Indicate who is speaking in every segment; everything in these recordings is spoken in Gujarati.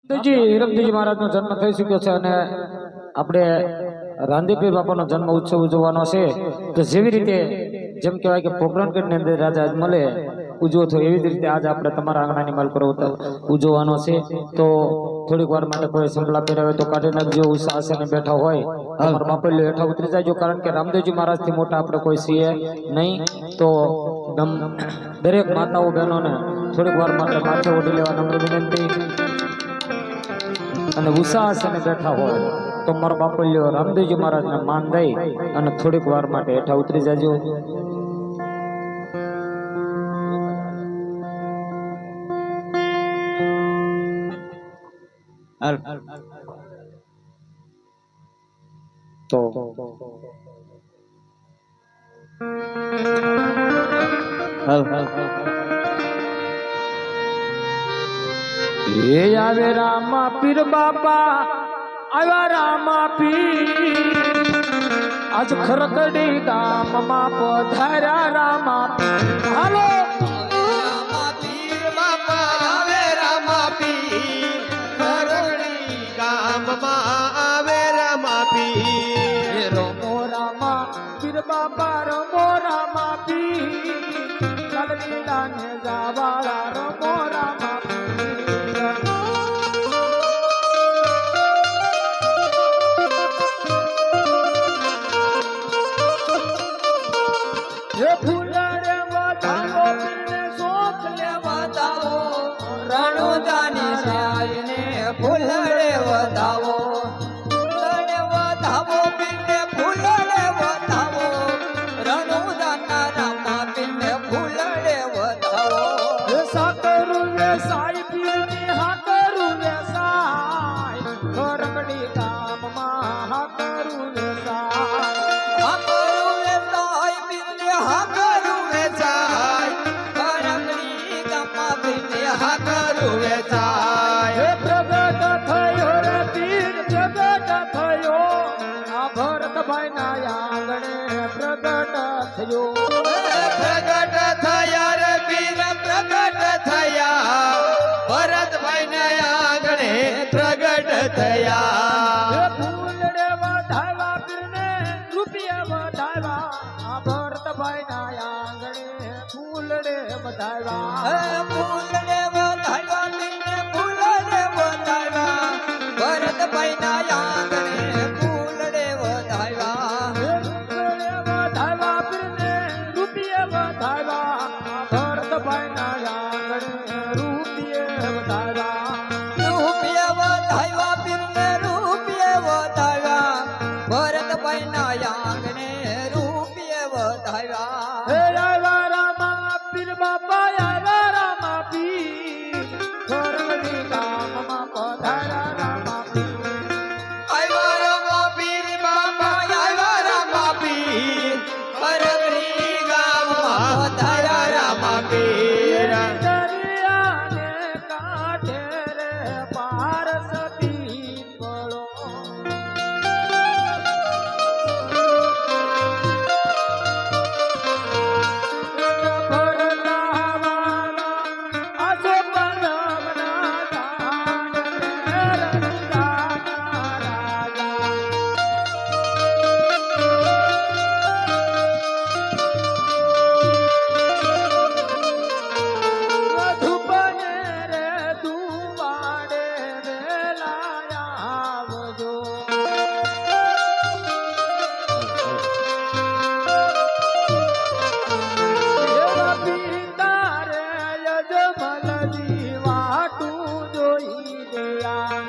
Speaker 1: હિરમદેવજી મહારાજનો જન્મ થઈ ચૂક્યો છે અને આપણે રાંધીપીર બાપાનો જન્મ ઉત્સવ ઉજવવાનો છે. તો જેવી રીતે જેમ કહેવાય કે પોકરણગઢની અંદર રાજા અજમલે ઉજવો થયો એવી જ રીતે આજે આપણે તમારા આંગણાની માલ કરો ઉજવવાનો છે. તો થોડીક વાર માટે કોઈ સંભળા પહેરાવે તો કાઢી નાખજો. ઉષા આસને બેઠા હોય તમારા બાપલ્યો હેઠા ઉતરી જાયજો, કારણ કે રામદેવજી મહારાજ થી મોટા આપણે કોઈ છીએ નહીં. તો દરેક માતાઓ બહેનોને થોડીક વાર માટે માથે ઓઢી લેવા નમ્ર વિનંતી. અને ઉષા આસને બેઠા હોય તો મારો બાપલ્યો રામદેવજી મહારાજને માન દઈ અને થોડીક વાર માટે હેઠા ઉતરી જાજો. તો એ આવે રામા પીર બાપા આવ્યા રામા પીર આજ ખરકડી ગામમાં પધાર્યા રામા પીર. હાલો
Speaker 2: રામા પીર બાપા આવે રામા પીર ખરકડી ગામમાં આવે રામા પીર.
Speaker 1: રમો રામા પીર બાપા રમો રામા પીર લાલલીલા ને જાવાળા રમો રામા પીર. હે ફૂલડે વધાવો પીરને શોખ લે વધાવો
Speaker 2: રણુદાની સાયને ફૂલડે વધાવો. ફૂલડે વધાવો પીરને ફૂલડે વધાવો રણુદાના રામા પીરને ફૂલડે વધાવો.
Speaker 1: હે સાકરું લે સાઈ પીરની હાકરું લે સાઈ ખરકડી ગામમાં હાકરું લે સાઈ.
Speaker 2: હાકરું વેચાય પીરને હાકરું વેચાય ખરકડી ગામમાં પીરને હાકરું વેચાય.
Speaker 1: હે પ્રગટ થયો રે પીર પ્રગટ થયો આ ભરતભાઈ ના આંગણે પ્રગટ થયો.
Speaker 2: પ્રગટ થયા રે પીર પ્રગટ થયા ભરતભાઈ ને આંગણે પ્રગટ થયા.
Speaker 1: હે ફૂલડે વધાવ્યા પીરને રૂપિયા વધાવ્યા આ ભરતભાઈ ના આંગણે ફૂલડે વધાવ્યા.
Speaker 2: ફૂલડે વધાવ્યા પીરને ફૂલડે વધાવ્યા ભરતભાઈ ના આંગણે ફૂલડે વધાવ્યા.
Speaker 1: હે ફૂલડે વધાવ્યા પીરને રૂપિયા વધાવ્યા આ ભરતભાઈ ના આંગણે રૂપિયા વધાવ્યા.
Speaker 2: રૂપિયા વધાવ્યા પીરને રૂપિયા વધાવ્યા ભરતભાઈ ના આંગણે રૂપિયા વધાવ્યા.
Speaker 1: હે આવ્યા રામા પીર બાપા આવ્યા રામા પીર ખરકડી ગામમાં પધાર્યા રામા પીર.
Speaker 2: આવ્યા રામા પીર બાપા આવ્યા રામા પીર ખરકડી ગામમાં પધાર્યા રામા પીર.
Speaker 1: દરિયાને કાંઠે રે પાર સતી પડો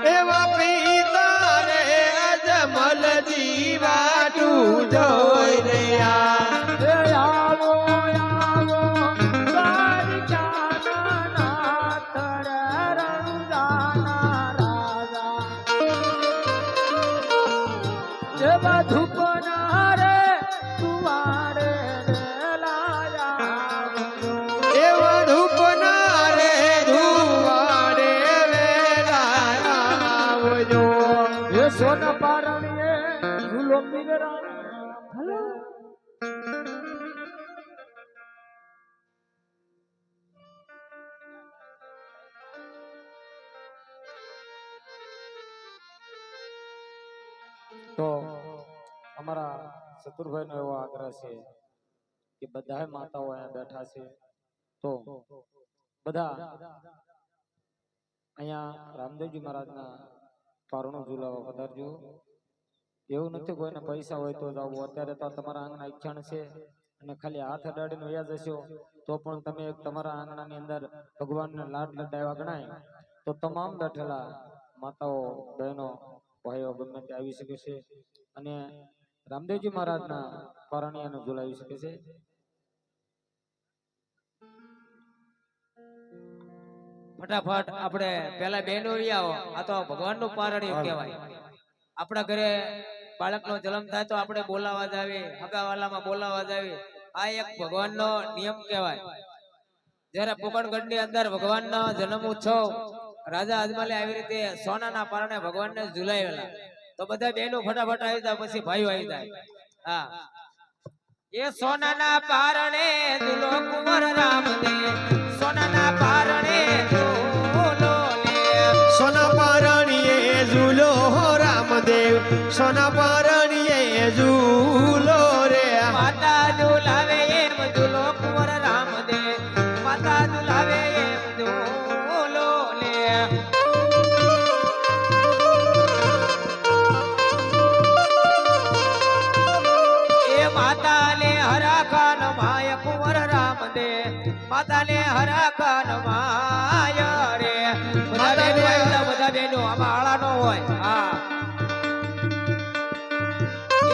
Speaker 2: એવા પિતા રે અજમલજી વાટું જોઈ રહ્યા. એવા ધૂપના રે ધુવાડે વેલા આવજો.
Speaker 1: સોના પારણીએ ઝૂલો પીગરા. હલો તો અમારા ચતુરભાઈનો એવો આગ્રહ છે કે બધા માતાઓ અહીંયા બેઠા છે તો બધા અહીંયા રામદેવજી મહારાજના પારણું ઝુલાવા પધારજો. એવું નથી કોઈને પૈસા હોય તો જાવ, અત્યારે તો તમારા આંગણા ઈચ્છણ છે અને ખાલી હાથ અડાડીને વ્યાજ હશો તો પણ તમે તમારા આંગણાની અંદર ભગવાનને લાડ લડાવ્યા ગણાય તો તમામ બેઠેલા માતાઓ બહેનો ભાઈઓ ગમે તે આવી શકે છે અને રામદેવજી મહારાજના પારણિયાને ઝુલાવી શકે છે.
Speaker 3: ફટાફટ આપણે પેલા બેનો આવો. આ તો ભગવાનનું પારણિયું કહેવાય. આપણા ઘરે બાળકનો જન્મ થાય તો આપણે બોલાવા જાવી, હગાવાલામાં બોલાવા જાવી. આ એક ભગવાનનો નિયમ કહેવાય. જ્યારે પોકણગઢની અંદર ભગવાનનો જન્મ ઉત્સવ રાજા અજમલે આવી રીતે સોનાના પારણે ભગવાનને ઝુલાવેલા. તો બધા બહેનો ફટાફટ આવી જાય, પછી ભાઈઓ આવી જાય. હા, એ સોનાના પારણે ઝૂલો કુંવર રામદેવ, સોનાના પારણે ઝૂલો લે.
Speaker 2: સોના પારણીએ ઝૂલો રામદેવ, સોના પારણીએ ઝૂલો રે.
Speaker 3: માતા ઝુલાવે એમ ઝૂલો કુંવર રામદેવ, માતા ઝુલાવે એમ ઝૂલો લે. એ માતાને હરાખાન માય કુંવર રામદેવ, માતાને હરાખાન માય રે. બધા બહેનો આવી જાઓ, બધા બહેનો. આમાં આળા નો હોય. હા,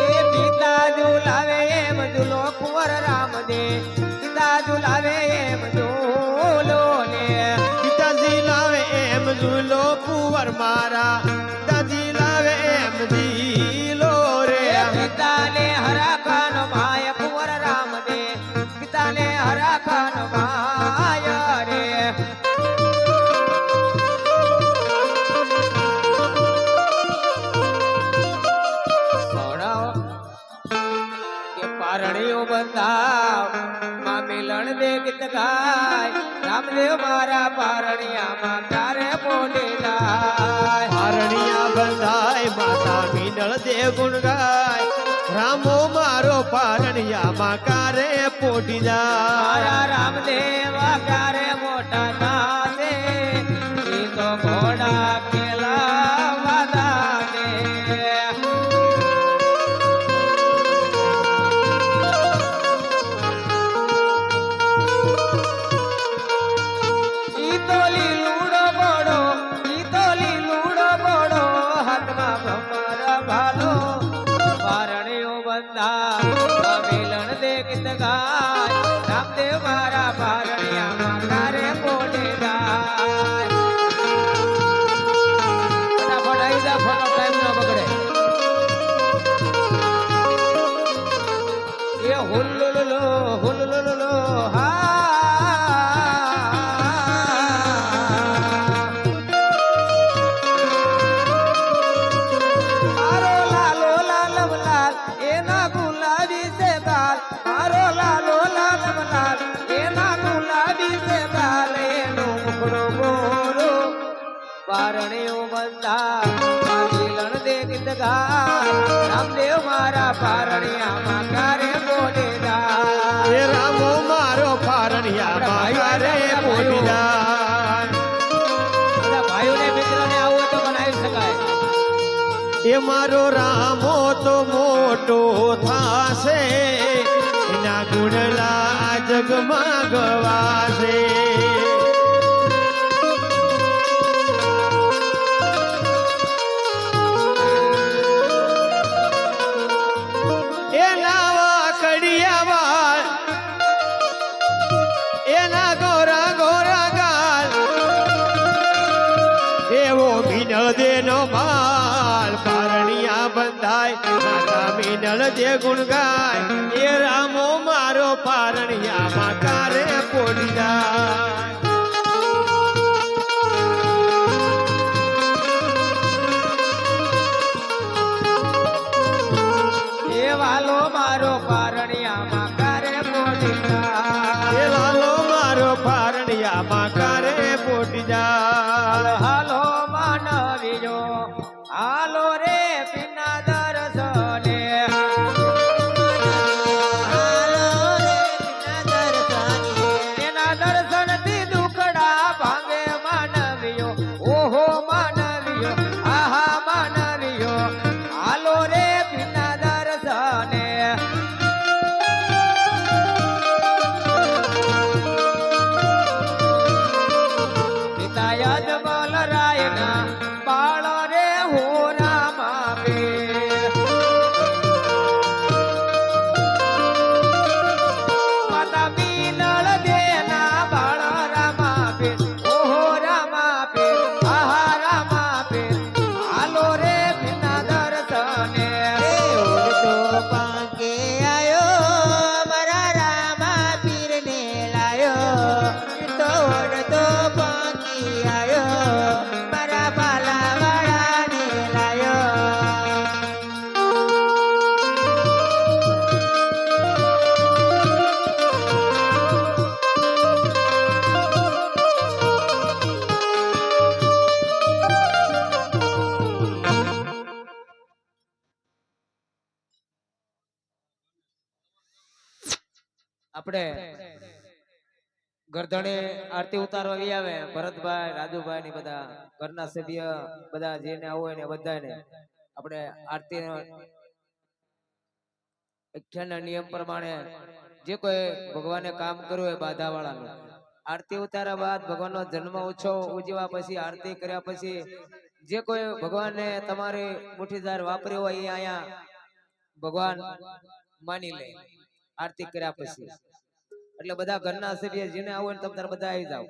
Speaker 3: એ પિતા ઝુલાવે એમ ઝૂલો કુંવર રામદેવ, પિતા ઝુલાવે એમ ઝૂલો લે.
Speaker 2: પિતાજી લાવે એમ ઝૂલો કુંવર મારા, પિતાજી લાવે એમ ઝીલો રે.
Speaker 3: એ પિતાને હરાખાન માય કુંવર રામદેવ, પિતાને હરાખાન માય રે. કે પારણીઓ બંધાવ માં મિલણ દે ગીત ગાય, રામદેવ મારા પારણિયામાં ક્યારે બોલી જાય.
Speaker 2: પારણિયા બંધાય માતા મીનળ દે ગુણ ગાય, રામો મારો પારણિયામાં કારે પોટી જાય.
Speaker 3: મારા રામદેવ ક્યારે મોટા થાશે, ઈ તો ઘોડા ખેલાવા દાદે. ઈ તો લીલુડો બોડો, ઈ તો લીલુડો બોડો, હાથમાં ભમર ભાલો. પારણીઓ બંધા મિલણ દે ગીત ગાય, રામદેવ મારા પારણિયામાં ક્યારે બોલે ગાય. ફટાફટ આવી જા, ફટો ટાઈમ ન બગડે. એ હુલ્લુલુલો હુલ્લુલુલો હા. મારો લાલો લાલમ લાલ એના ગુલાબી છે ગાલ, મારો લાલો લાલમ લાલ એના ગુલાબી છે ગાલ. એનો મુખડો ગોરો પારણીઓ બંધા મિલણ દે ગીત ગાય, રામદેવ મારા પારણિયામાં ક્યારે બોલે જાય.
Speaker 2: એ રામો મારો પારણિયામાં કારે પોટી જાય.
Speaker 3: બધા ભાઈઓને મિત્રોને આવું હોય તો બનાવી શકાય.
Speaker 2: એ મારો રામો તો મોટો થાશે, એના ગુણલા જગમાં ગવાશે. એના વાકડિયા વાળ, એના ગોરા ગોરા ગાલ, એવો મીનળ દેનો માલ. પારણિયા બંધાય માતા મીનળ દે ગુણ ગાય, એ રામો મારો પારણિયામાં કારે પોડી જાય.
Speaker 3: એ વાલો મારો પારણિયામાં ક્યારે બોલી
Speaker 2: એ
Speaker 3: જાય.
Speaker 2: લાલો મારો પારણિયામાં કારે પોટી જાય.
Speaker 3: હાલો માનવીજો, હાલો રે પિનાદર આપણે ગરધણે આરતી ઉતારવા આવી આવે ભરતભાઈ રાજુભાઈ ની બધા ઘરના સભ્ય બધા જેને આવું હોય ને બધાને આપણે આરતી આખ્યાનના નિયમ પ્રમાણે જે કોઈ ભગવાને કામ કર્યું હોય બાધા વાળાનું આરતી ઉતાર્યા બાદ ભગવાનનો જન્મ ઉત્સવ ઉજવવા પછી આરતી કર્યા પછી જે કોઈ ભગવાનને તમારી મુઠ્ઠીદાર વાપર્યો હોય એ અહીંયા ભગવાન માની લે આરતી કર્યા પછી એટલે બધા ઘરના સભ્ય જેને આવું હોય તમ તાર બધા આવી જાવ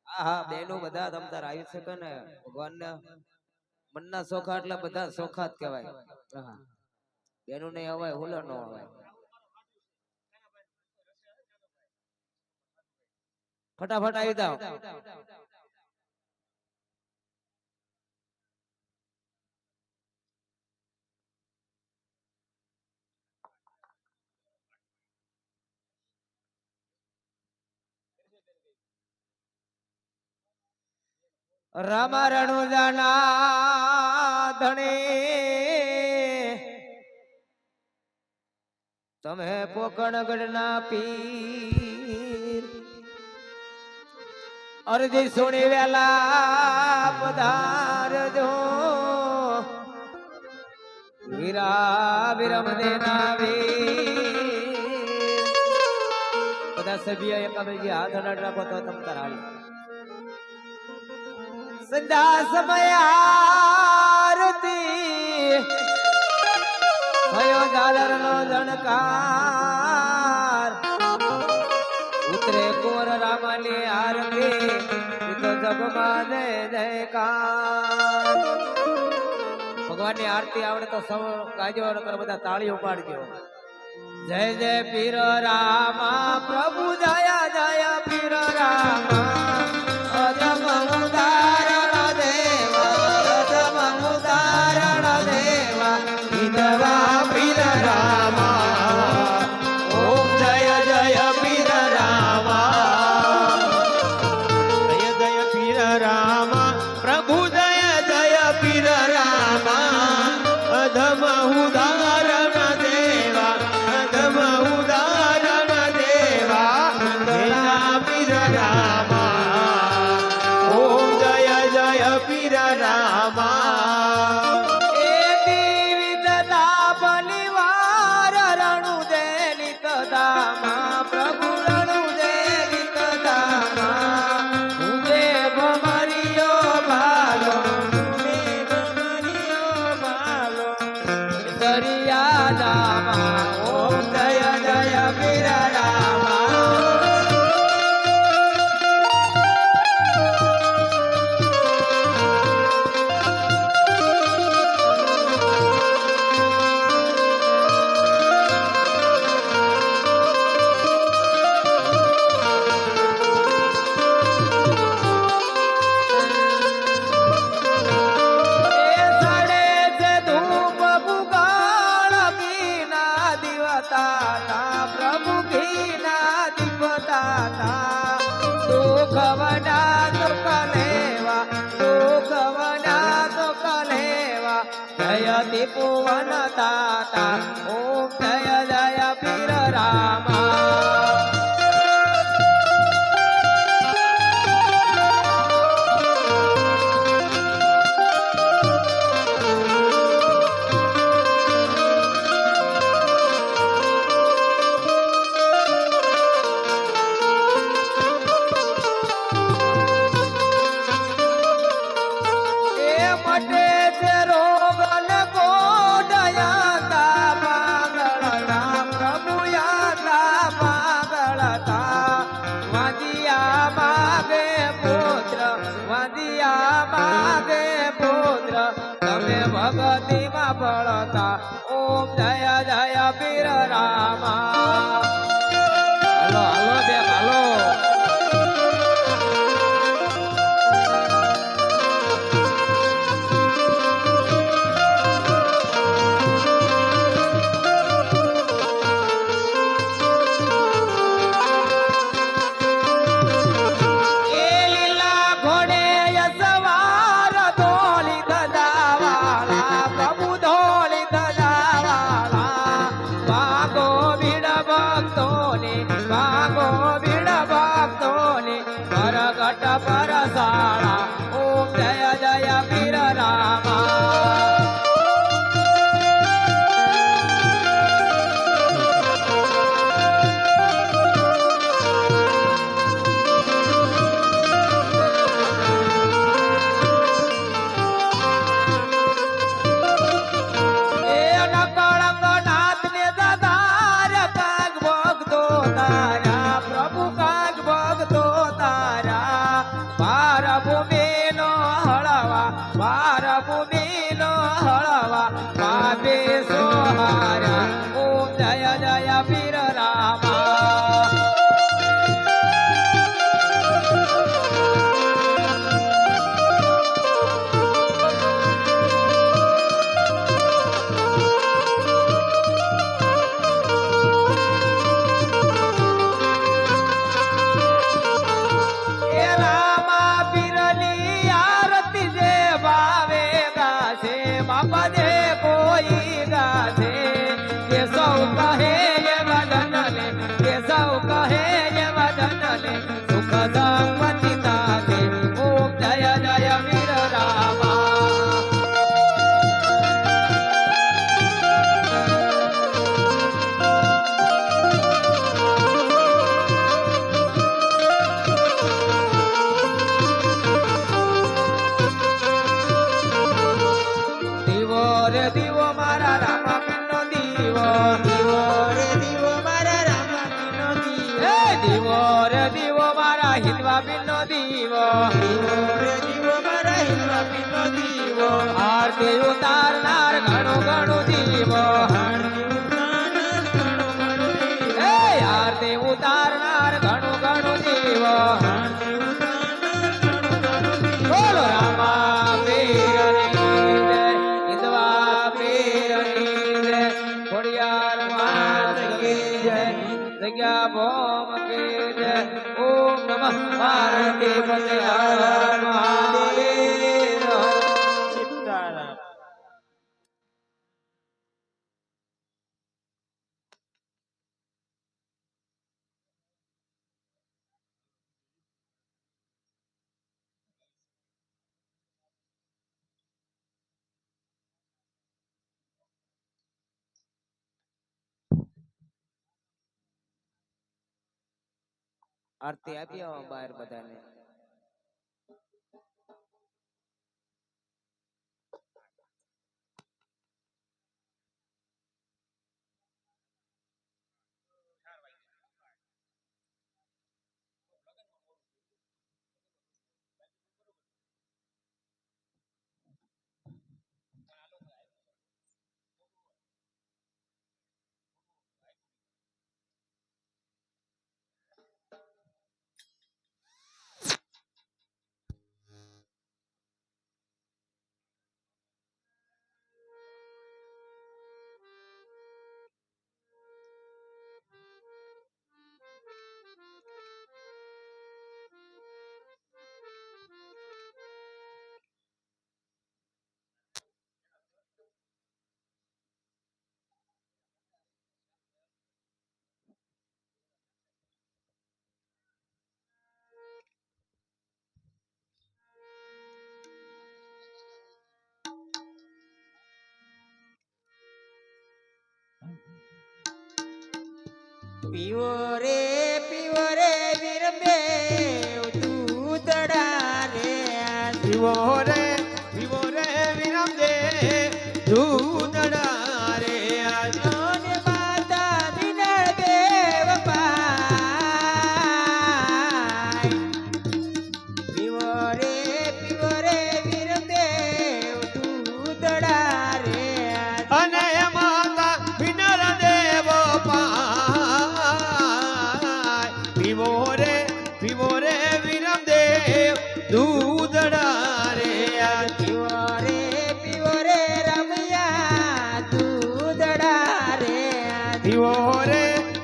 Speaker 3: હા હા બહેનો બધા તમ તાર આવી શકે ને ભગવાનના મનના સોખા એટલે બધા સોખા જ કહેવાય હા બહેનો ને અવાય હુલર નો અવાય ફટાફટ આવી જાવ રામા રણુજાના ધણે તમે પોકણગઢના પીર અરજી સુણી વેલા પધારજો વીરા વિરમ દેના વીર બધા સભ્ય એકાબીજી હાથ અડાડ રાખો તો તમ તાર હાલી સંધ્યા સમય આરતી ભયો ઝાલર નો જણકાર ઉતરે કોર રામાની આરતી તો જગમાં જય જયકાર ભગવાનની આરતી આવડે તો સૌ ગાજો બધા તાળીઓ પાડજો જય જય પીર રામા પ્રભુ જય જય પીર રામા અજમ ઉદાહરણ દેવા અજમ ઉદાહરણ દેવા વિધવા પીર રામા
Speaker 2: ઓમ જય જય પીર રામા જય જય પીર રામા પ્રભુ જય જય પીર રામા અધમ ઉદાહરણ દેવા અધમ ઉદાહરણ દેવા જય પીર રામા ઓમ જય જય પીર રામા
Speaker 3: એ દેવી દદા બલિવાર રણુ દેલી કદામા પ્રભુ રણુ દેલી કદામા ઉમે ભમરિયો ભાલો ઉમે ભમરિયો ભાલો દરિયા દામા ઓમ જય જય પીર રામા प्रभु घीना दीपदाता दुखवना दुख लेवा दुखवना दुख लेवा जय दीपुवन दाता ओम जय जय पीर रामा मटे से रोगन को दयाता पागलता प्रभु याता पागलता वदिया मागे पुत्र तमे भगति मा बळता ओम जय जय पीर रामा हलो हलो दे हलो ભક્તો પાર ભૂમિનો હળવા પાપે સોહાર્યા ઓમ જય જય વીર રામા એ રામા પીરની આરતી જે ભાવે ગાશે બાપા જે કોઈ ગાશે કે સૌ કહે એ વદનને કે સૌ કહે એ વદનને સુખ સંપત્તિ તાકે ઓમ જય જય વીર રામા દીવો રે દીવો મારા રામા પીરનો દીવો દીવો રે દીવો મારા રામા પીરનો દીવો એ દીવો રે દીવો મારા હિંદવા પીરનો દીવો દીવો રે દીવો મારા હિંદવા પીરનો દીવો આરતી ઉતારનાર ઘણો ઘણો દીવો એ આરતી ઉતારનાર ઘણો ઘણો દીવો બોલો રામા પીરની જય હિંદવા પીરની જય ખોડિયાર માત કી જય જગ્યા ભોમ કી જય ઓમ નમઃ પાર્વતી પતે હર હર મહાદેવ સીતારામ આરતી આપી આવો બહાર બધાને પીવો રે વીરદેવ દૂધડા રે
Speaker 2: વિવો રે વિરમ દે દૂધડા રે
Speaker 3: અને માતા વિનળ દેવ પાય પીવો રે વીરદેવ દૂધડા રે
Speaker 2: અને માતા વિનર દેવ પાય વિવો રે વિરમ દેવ દૂધડા રે
Speaker 3: પીવો રે રમૈયા દૂધડા રે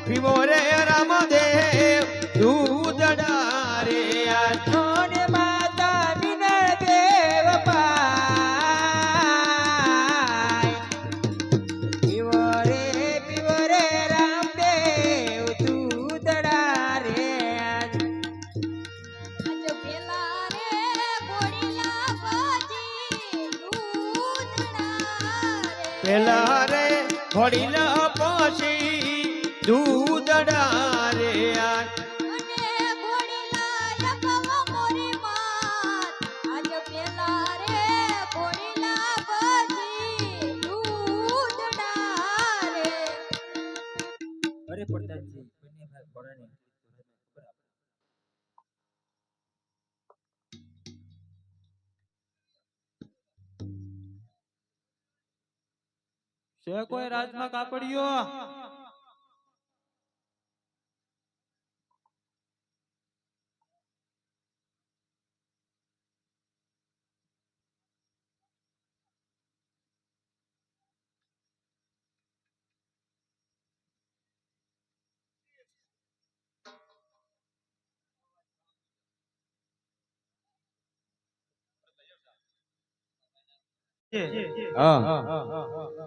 Speaker 2: વિવો રે રામદેવ દૂધડા રે
Speaker 3: અને માતા વિનળ દેવ પાય પીવો રે રામદેવ દૂધડા રે
Speaker 4: આજો પેલા રે બોડીલા પછી દૂધના રે
Speaker 2: પેલા રે ઘોડીલા પછી દૂધડા રે
Speaker 4: અને બોડીલા લખવો મોરી માત આજો પેલા રે બોડીલા પછી દૂધના રે
Speaker 3: અરે પ્રધાનજી બંને ભાઈ ઘોડાને
Speaker 5: છે કોઈ રાજમાં કાપડિયો?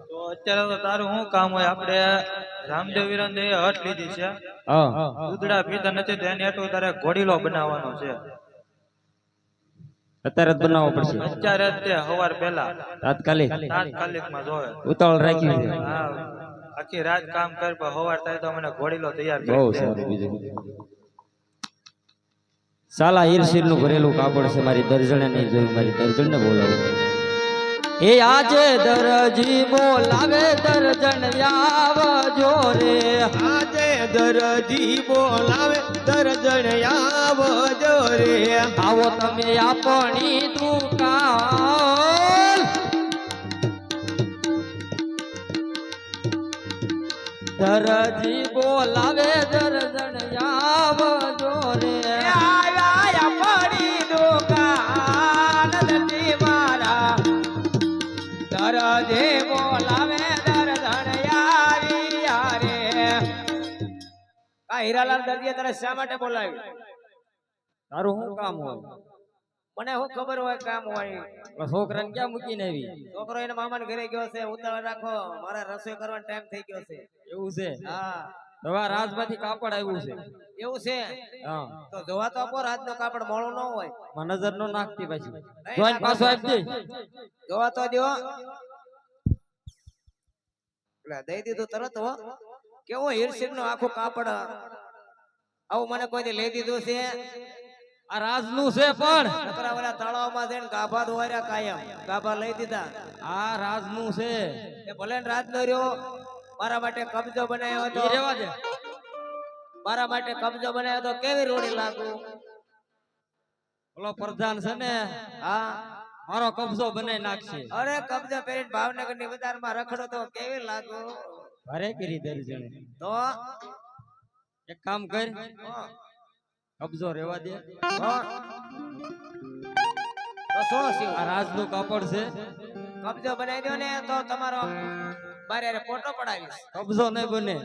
Speaker 5: તો અત્યારે તો તારું શું કામ હોય? આપણે રામદેવ વીરન એ હટ લીધી છે, દૂધડા પીતા નથી તો એને એટલું તારે ઘોડીલો બનાવવાનો છે.
Speaker 1: અત્યારે જ બનાવવો પડશે,
Speaker 5: અત્યારે જ તે સવાર પહેલા
Speaker 1: તાત્કાલિક
Speaker 5: તાત્કાલિકમાં જોવે.
Speaker 1: ઉતાવળ રાખી છે.
Speaker 5: હા, આખી રાત કામ કર પણ સવાર થાય તો મને ઘોડીલો તૈયાર
Speaker 1: બહુ
Speaker 5: કરી દે.
Speaker 1: સારું. બીજું સાલા હીરશીર નું ભરેલું કાપડ છે. મારી દર્જણે નહીં જોયું, મારી દર્જણ ને બોલાવું. એ આજે દરજી બોલાવે દર્જણ આવજો રે.
Speaker 2: આજે દરજી બોલાવે દર્જણ આવજો રે.
Speaker 1: આવો તમે આપણી દુકાન. દરજી બોલાવે દર્જણ આવજો રે.
Speaker 3: આપણી દુકાન દરજી મારા દરજી બોલાવે દર્જણ આવ્યા રે. હીરાલાલ દરજીએ તને શા માટે બોલાવી?
Speaker 1: તારું શું કામ હોય?
Speaker 3: મને શું ખબર હોય કામ હોય?
Speaker 1: છોકરાને ક્યાં મૂકીને આવી?
Speaker 3: છોકરો એના મામાને ઘરે ગયો છે, ઉતાવળ રાખો, મારા રસોઈ કરવાનો ટાઈમ થઈ ગયો છે.
Speaker 1: એવું છે?
Speaker 3: હા,
Speaker 1: દવા રાજમાંથી કાપડ આવ્યું છે.
Speaker 3: એવું છે?
Speaker 1: હા,
Speaker 3: તો જોવા તો આપો, રાજનો કાપડ મોળું ન હોય.
Speaker 1: માં નજર નો નાખતી પાછી.
Speaker 3: નહીં
Speaker 1: જોઈને
Speaker 3: નાખો.
Speaker 1: પાછો આપી દે.
Speaker 3: જોવા તો દો. એટલે દઈ દીધું તરત હો. કેવો હીરશીર નું આખું કાપડ આવું મને કોઈ લઈ દીધું છે?
Speaker 1: આ રાજનું છે પણ
Speaker 3: નકરા વાળા તળાવમાં જઈને ગાભા દોર્યા કાયમ, ગાભા લઈ દીધા.
Speaker 1: આ રાજનું છે.
Speaker 3: એ ભલે ને રાત નો રહ્યો, મારા માટે કબજો બનાવ્યો હતો.
Speaker 1: ઈ રેવા દે.
Speaker 3: મારા માટે કબજો બનાવ્યો તો કેવી રોડી લાગુ.
Speaker 1: ઓલો પ્રધાન છે ને,
Speaker 3: હા,
Speaker 1: મારો કબજો બનાવી નાખશે.
Speaker 3: અરે કબજો પહેરીને ભાવનગર ની બજારમાં રખડો તો કેવી લાગુ.
Speaker 1: ભારે કરી દર્જણે.
Speaker 3: તો
Speaker 1: એક કામ કર,
Speaker 3: હા,
Speaker 1: કબજો રેવા દે.
Speaker 3: હા. તો શું થયું?
Speaker 1: આ રાજનું કાપડ છે.
Speaker 3: કબજો બનાવી દો ને તો તમારો બારે ફોટો પડાવીશ.
Speaker 1: કબજો નહીં બને.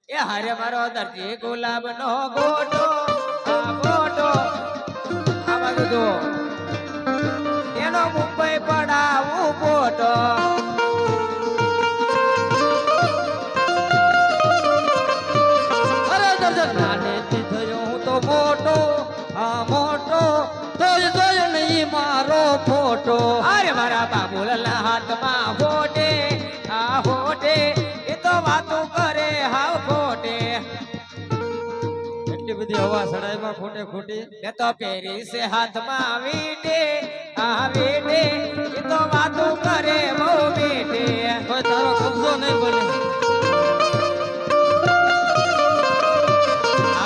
Speaker 3: એ હારે મારો દરજી ગુલાબ નો ગોટો, આ ગોટો આ બાજુ જુઓ, એનો મુંબઈ પડાવું ફોટો.
Speaker 1: અરે દર્જન નાનેથી થયો હું તો મોટો, આ મોટો જોઈ જોઈ નહીં મારો ફોટો.
Speaker 3: અરે મારા બાબુલાના હાથમાં ફોટે, આ ફોટે એ તો વાતો કરે હાવ ખોટે.
Speaker 1: એટલી બધી હવા સડાઈમાં ખોટે ખોટી.
Speaker 3: એ તો પહેરી છે હાથમાં વીટે, આ વીટે એ તો વાતો કરે બહુ મીઠે.
Speaker 1: કોઈ તારો કબજો નહીં બને.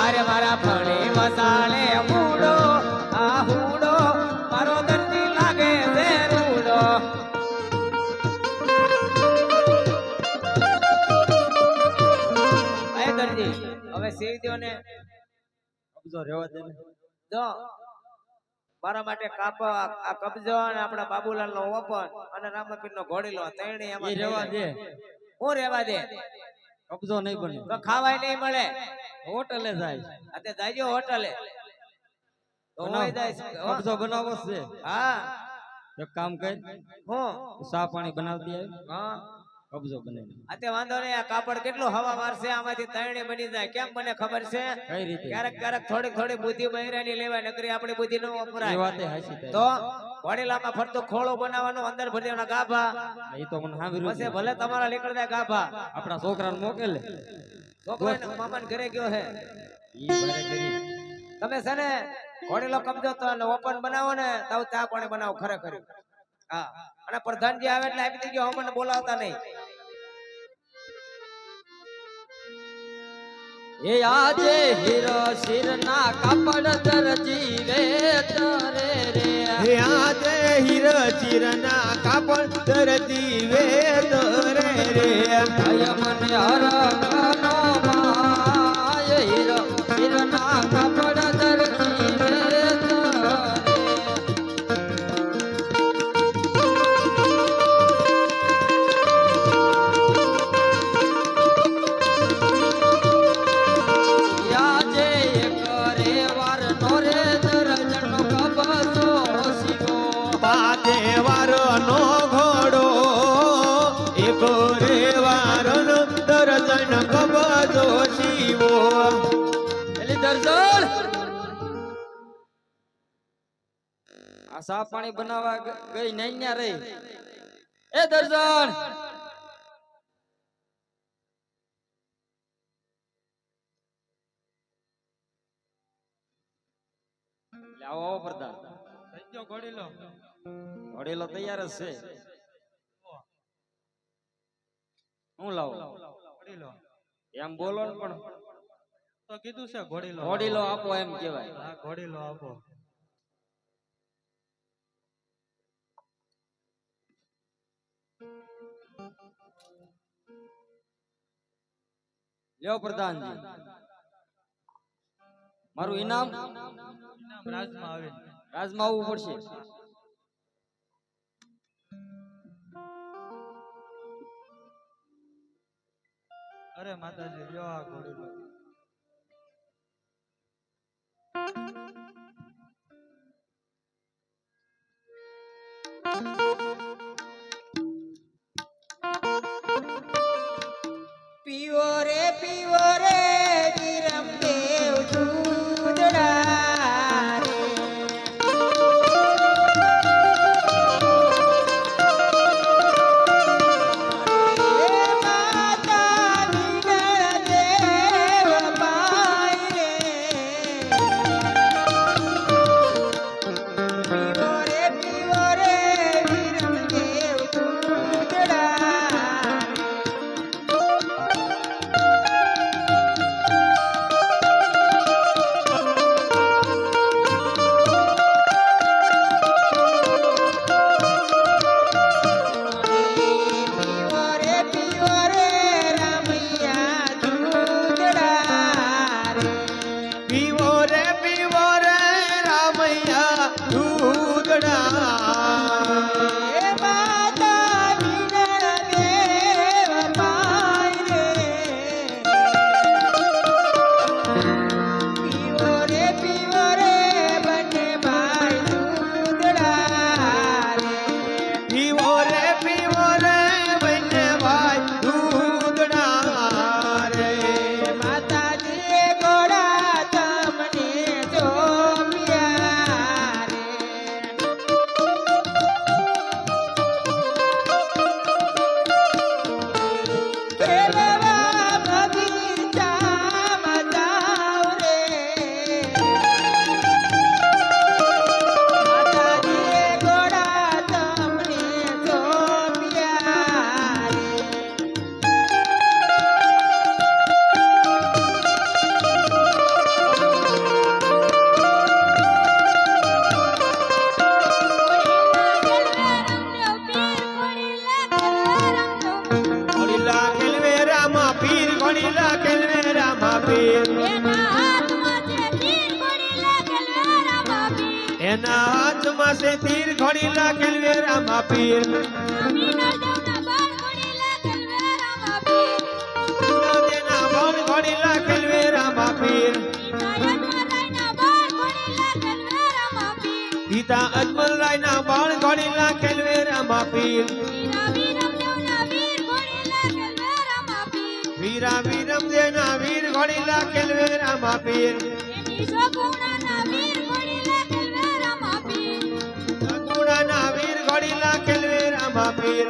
Speaker 3: અરે મારા ભણે વસાળે મૂડો, આ હુડો મારો દર્દી લાગે છે રૂડો. એ દર્દી હવે સીવી દ્યો ને.
Speaker 1: કબજો રેવા દે ને.
Speaker 3: જો મારા માટે કાપ આ કબજો અને આપણા બાબુલાલ નો ઓપન અને રામપીર નો ઘોડીલો ત્રણેય
Speaker 1: ઈ
Speaker 3: એમાં
Speaker 1: રેવા દે.
Speaker 3: હું રેવા દે?
Speaker 1: કબજો નહીં બને.
Speaker 3: તો ખાવાય નહીં મળે.
Speaker 1: હોટલે જાય.
Speaker 3: અતે જાજો હોટલે તો હોય જાય છે. હો.
Speaker 1: કબજો બનાવો છે.
Speaker 3: હા,
Speaker 1: એક કામ કર,
Speaker 3: હું
Speaker 1: ચા પાણી બનાવતી આવી,
Speaker 3: હા,
Speaker 1: કબજો બનાવી.
Speaker 3: અતે વાંધો નહીં. આ કાપડ કેટલું હવા મારશે, આમાંથી ત્રણેય બની જાય. કેમ મને ખબર છે?
Speaker 1: કઈ રીતે?
Speaker 3: ક્યારેક ક્યારેક થોડી થોડી બુદ્ધિ બહેરાની લેવાય, નકરી આપણી બુદ્ધિ ન
Speaker 1: એ
Speaker 3: વપરાય.
Speaker 1: વાતે હાચી તારી.
Speaker 3: તો વડીલામાં ફરતું ખોળો બનાવવાનું, અંદર ભરેલા ગાભા,
Speaker 1: ઈ તો મને સાંભળ્યું
Speaker 3: પછી
Speaker 1: છે.
Speaker 3: ભલે તમારા નીકળતા ગાભા.
Speaker 1: આપણા છોકરાને મોકલે.
Speaker 3: છોકરો મામાને ઘરે ગયો છે.
Speaker 1: ઈ ભારે કરી.
Speaker 3: તમે છે ને ઘોડેલો કબજો તો ઓપન બનાવો ને તો ચા પાણી બનાવો ખરેખર. હા, અને પ્રધાનજી આવે એટલે આપી દેજો, અમને બોલાવતા નહીં.
Speaker 1: એ આજે હીરશીર ના કાપડ દરજી રે તરે રે.
Speaker 2: હે આજે હીરશીર ના કાપડ દરજી વેદ રે રે.
Speaker 6: આ સા પાણી બનાવવા ગઈ નૈયા રહી. એ દર્શન આવો આવો પ્રધાન.
Speaker 5: થઈ ગયો ઘોડીલો.
Speaker 6: ઘોડીલો તૈયાર જ છે. હું લાવો
Speaker 5: ઘોડીલો
Speaker 6: એમ બોલો ને પણ
Speaker 5: તો કીધું છે ઘોડીલો.
Speaker 6: ઘોડીલો આપો એમ કેવાય.
Speaker 5: હા ઘોડીલો આપો.
Speaker 6: લ્યો પ્રધાનજી મારું ઇનામ.
Speaker 5: ઇનામ રાજમાં આવીને.
Speaker 6: રાજમાં આવવું પડશે.
Speaker 5: અરે માતાજી લ્યો આ ઘોડીલો.
Speaker 3: પીવો રે વિરમદેવ દૂધડા રે. હે માતા વિનયદેવ પાય રે. પીવો રે વિરમદેવ દૂધડા રે. પીવો રે રામૈયા દૂધડા રે.
Speaker 2: પીવો રે રામૈયા દૂધડા.
Speaker 3: હે માતા વિનયદેવ પાય રે. પીવો રે બંને ભાઈ દૂધડા રે.
Speaker 2: પીવો રે બંને ભાઈ દૂધડા રે.
Speaker 3: માતાજીએ ઘોડા તમને જોપ્યા રે. કેલવા બગીચામાં જાવ રે. માતાજીએ ઘોડા તમને જોપ્યા રે.
Speaker 2: ઘોડીલા ખેલવે રામા પીર, ઘોડીલા ખેલવે રામા પીર. એના હાથમાં છે તીર, ઘોડીલા ખેલવે રામા પીર. નદેના બાણ, ઘોડીલા ખેલવે રામા પીર. પિતા અજમલ રાયના બાણ, ઘોડીલા ખેલવે રામા પીર. વીરા વિરમદેવના વીર, ઘોડીલા ખેલવે રામા પીર. સગુણાના વીર, ઘોડીલા ખેલવે રામા પીર.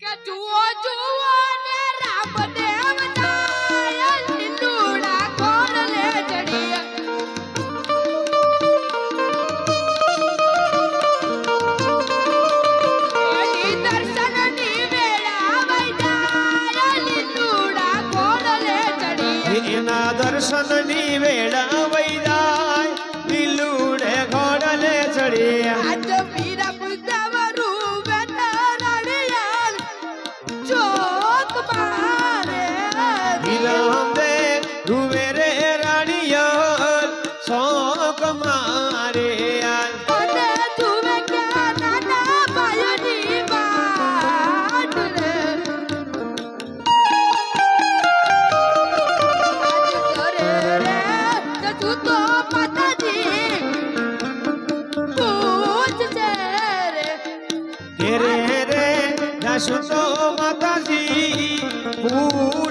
Speaker 4: કે જુઓ જુઓ ને રામદેવ જાય લીલુડા કોડલે ચડીએ. એની દર્શનની વેળા વઈ જાય લીલુડા કોડલે ચડીએ.
Speaker 2: એના દર્શનની વેળા વઈ જાય લીલુડે ઘોડલે ચડી.
Speaker 4: આજ વીરા પુજાવરું વેતરણિયાલ ચોક મારે.
Speaker 2: વિરમદેવ રૂવે રે રાણીયલ શોક મારે.
Speaker 4: અને જુએ ક્યાં નાના ભાઈઓની વાટ રે. આજ કરે રે જસુ તો માતાજી પૂછશે રે.
Speaker 2: ઘેરે રે જાશું તો માતાજી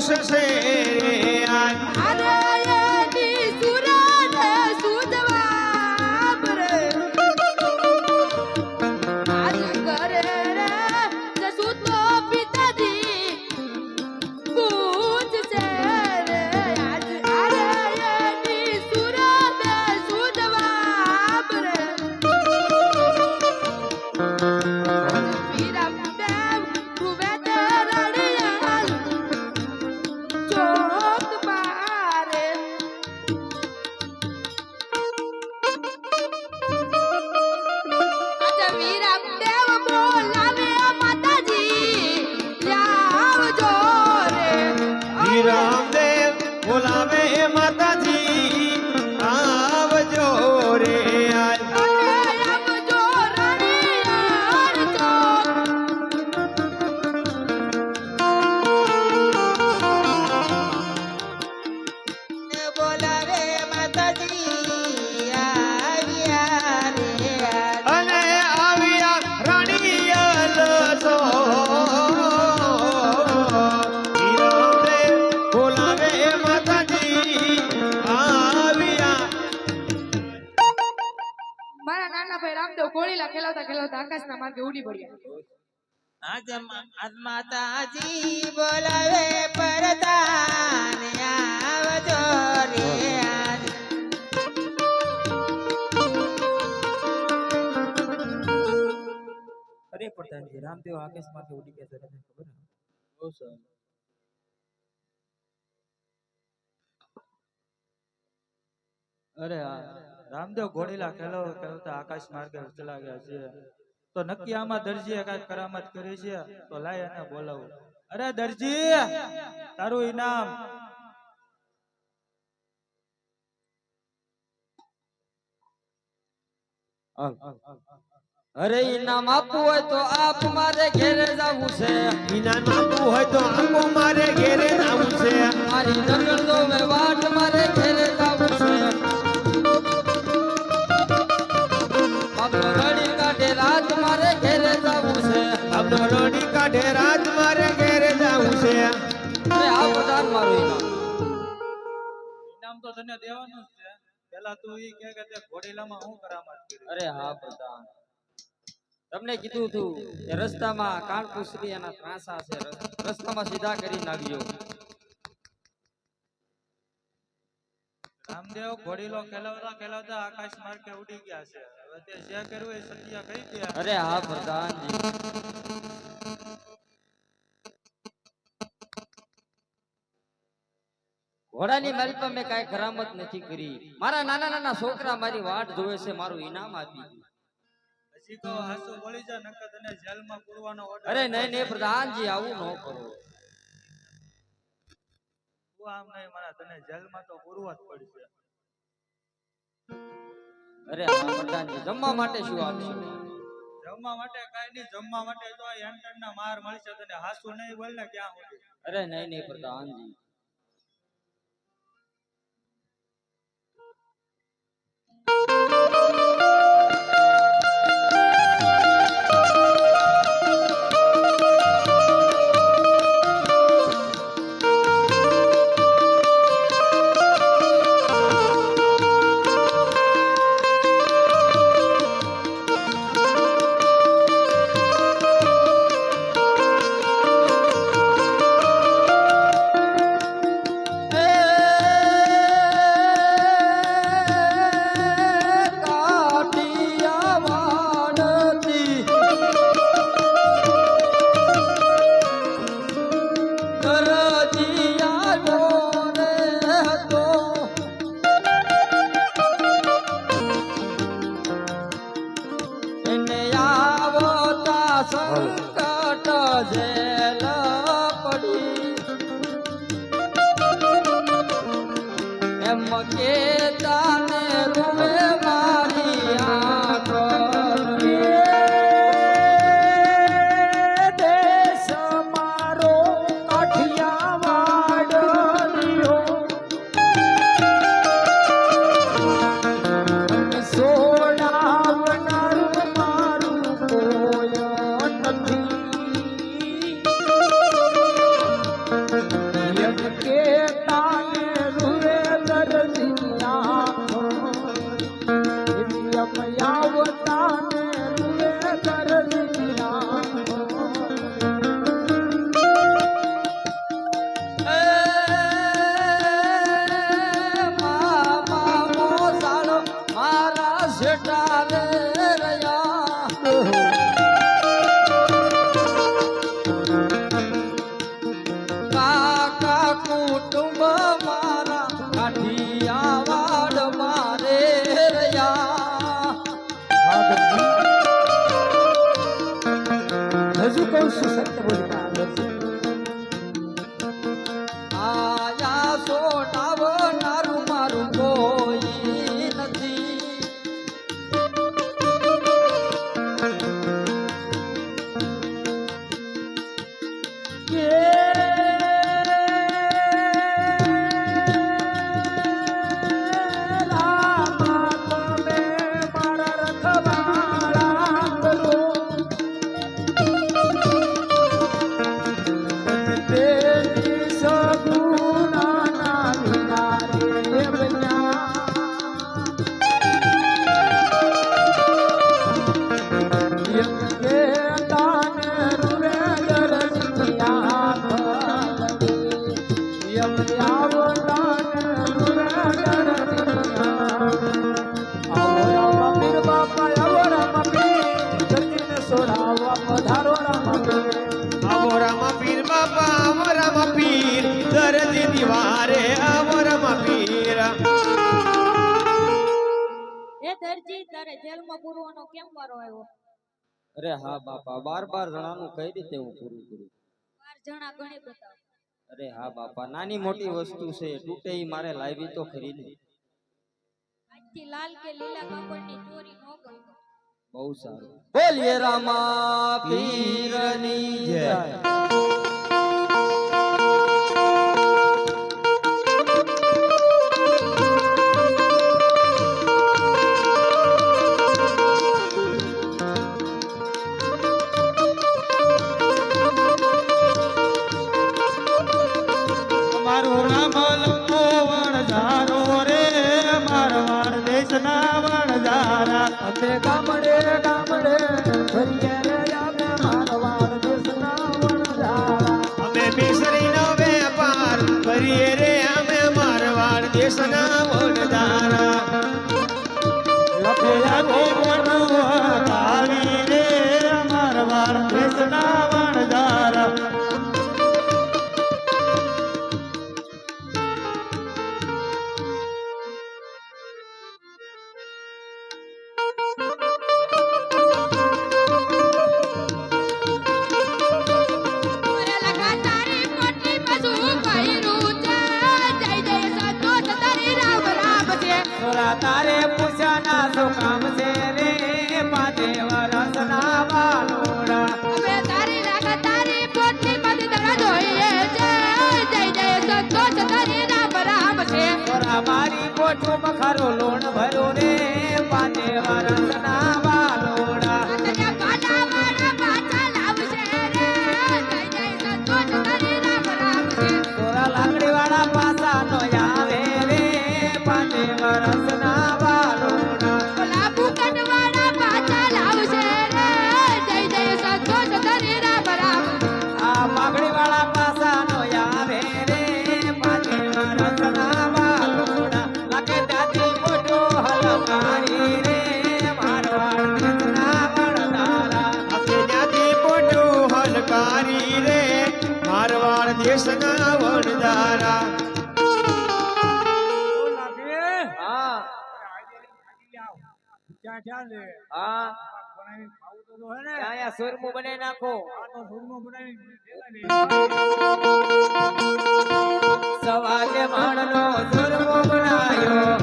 Speaker 2: ખુશ છે આજ
Speaker 4: અરે એની સુરત સુજવાબ રે આજ કરે રે જસુ તો પિતાજી પૂછ છે રે આજ અરે એની સુરત સુજવાબ રે વીરા દેવ તુવે તે રડિયાલ ચોક મારે આજા વીરા દેવ બોલાવે માતાજી આવજો રે
Speaker 2: ઈ રામદેવ બોલાવે માતાજી આવજો રે આજ
Speaker 4: આવજો રડિયાલ ચોક
Speaker 6: બોલાવે માતાજી આવ્યા રે
Speaker 2: અને આવ્યા રાણીયલ સો ઈ રામદેવ બોલાવે માતાજી આવ્યા
Speaker 4: મારા નાના ભાઈ રામદેવ કોળીલા ખેલાવતા ખેલાવતા આકાશના માર્ગે ઉડી પડ્યા
Speaker 6: આજ માતાજી બોલાવે પરદાન આવજો રે આજ
Speaker 5: અરે પ્રધાનજી રામદેવ આકાશમાંથી ઉડી ગયા છે તમને ખબર ને? બહુ સરસ. અરે હા રામદેવ ઘોડીલા ખેલવતા આકાશ માર્ગે ચલા ગયા છે તો નક્કી આમાં દરજીએ કાંઈક કરામત કરી છે તો લાય એને બોલાવું. અરે દરજી તારું ઇનામ.
Speaker 6: અરે ઇનામ આપવું હોય તો આપ મારે ઘેરે જવું છે
Speaker 2: ઇનામ આપવું હોય તો આંગો મારે ઘેરે આવું છે
Speaker 6: મારી નજર તો મેં વાટ મારે ઘેરે જવું છે બાપનો રડી કાઢે રાત મારે ઘેરે જવું છે
Speaker 2: આપનો રોડી કાઢે રાત મારે ઘેરે જાવું છે
Speaker 6: અરે આ બધા મારું ઇનામ
Speaker 5: ઇનામ તો તને દેવાનું જ છે. પેલા તું ઈ કે તે ઘોડીલામાં હું કરામત કરી?
Speaker 6: અરે હા પ્રધાન તમને કીધું તું કે રસ્તામાં કાનપુસરી એના ત્રાસા છે રસ્તામાં સીધા કરી નાખ્યો
Speaker 5: રામદેવ ઘોડીલો ખેલવતા ખેલવતા આકાશ માર્ગે ઉડી ગયા છે. હવે તે જે કર્યું એ સત્ય કહી દે.
Speaker 6: અરે હા પ્રધાનજી ઘોડાની મારી પર મેં કાંઈ કરામત નથી કરી મારા નાના નાના છોકરા મારી વાટ જોવે છે મારું ઇનામ આપી દે.
Speaker 5: હજી તો હાસુ વળી જા નકર તને જેલમાં પૂરવાનો ઓર્ડર.
Speaker 6: અરે નહીં નહીં પ્રધાનજી આવું ન કરો
Speaker 5: તું આમ નહીં મારા તને જેલમાં તો પૂરવા જ પડશે.
Speaker 6: અરે હા પ્રધાનજી જમવા માટે શું આપશો
Speaker 5: જમવા માટે કાંઈ નહીં જમવા માટે તો એન્ટરના માર મળશે તને. હાસુ નહીં બોલ ને ક્યાં સુધી.
Speaker 6: અરે નહીં નહીં પ્રધાનજી સંકટ જેલ પડી એમ કે તાને રૂવે મારી આંખો દેશ મારો કાઠિયાવાડ રહ્યો સોડાવનાર મારું કોઈ નથી
Speaker 2: આવો રામ પીર બાપા આવો રામ પીર દરજી દીવારે આવો રામ પીર
Speaker 7: એ દરજી તારે જેલમાં પૂરવાનો કેમ વારો આવ્યો?
Speaker 6: અરે હા બાપા 12 જણાનું કઈ રીતે હું પૂરું કરું?
Speaker 7: 12 જણા ગણી બતાવ.
Speaker 6: અરે હા બાપા નાની મોટી વસ્તુ છે તૂટે ઈ મારે લાવી તો ખરી ને.
Speaker 7: આજથી લાલ કે લીલા કાપડની ચોરી ન કરતો.
Speaker 6: બહુ સારું. બોલીએ રામા પીરની જય.
Speaker 5: મારો રામ લંબો વણઝારો રે મારવાડ દેશના વણઝારા
Speaker 1: અમે ગામડે ગામડે ફરીએ રે અમે મારવાડ દેશના વણઝારા.
Speaker 2: અમે મિસરીનો વેપાર કરીએ રે અમે મારવાડ દેશના વણધારા
Speaker 5: લખેયાથી મોટું આવી રે મારવાડ દેશના વણઝારા
Speaker 4: અરે લગા તારી મોટી બાજુ કર્યું છે. જય જય સંતોષ તારી રામ રામ છે.
Speaker 3: થોડા તારે પૂછાના શું કામ છે રે 5 વર્ષના બાલોડા.
Speaker 4: અમે તારી લગા તારી મોટી બાજુ તને જોઈએ છે. જય જય સંતોષ તારી રામ રામ છે.
Speaker 3: થોડા મારી કોઠું મખારો લોણ ભરો રે 5 વર્ષના બાલોડા.
Speaker 4: તને કાંટાવાળા પાછા લાવશે રે. જય જય સંતોષ તારી રામ રામ છે.
Speaker 3: થોડા લાકડી વાળા પાસા નો આવે રે 5 વર્ષના બાલોડા.
Speaker 4: ઓલા બુકટવાળા પાછા લાવશે રે. જય જય સંતોષ તારી રામ રામ છે.
Speaker 3: આ પાઘડી વાળા પાસા નો આવે રે 5 વર્ષના બાલોડા. લાગે ત્યાંથી મોટો હલકારી રે મારવાડ દેશના વણધારા.
Speaker 2: આપણે ત્યાંથી મોટું હલકારી રે મારવાડ દેશના વણધારા
Speaker 3: હા હા અહીંયા સુરમું બનાવી નાખો. સવારે માણનો સુરમો બનાયો.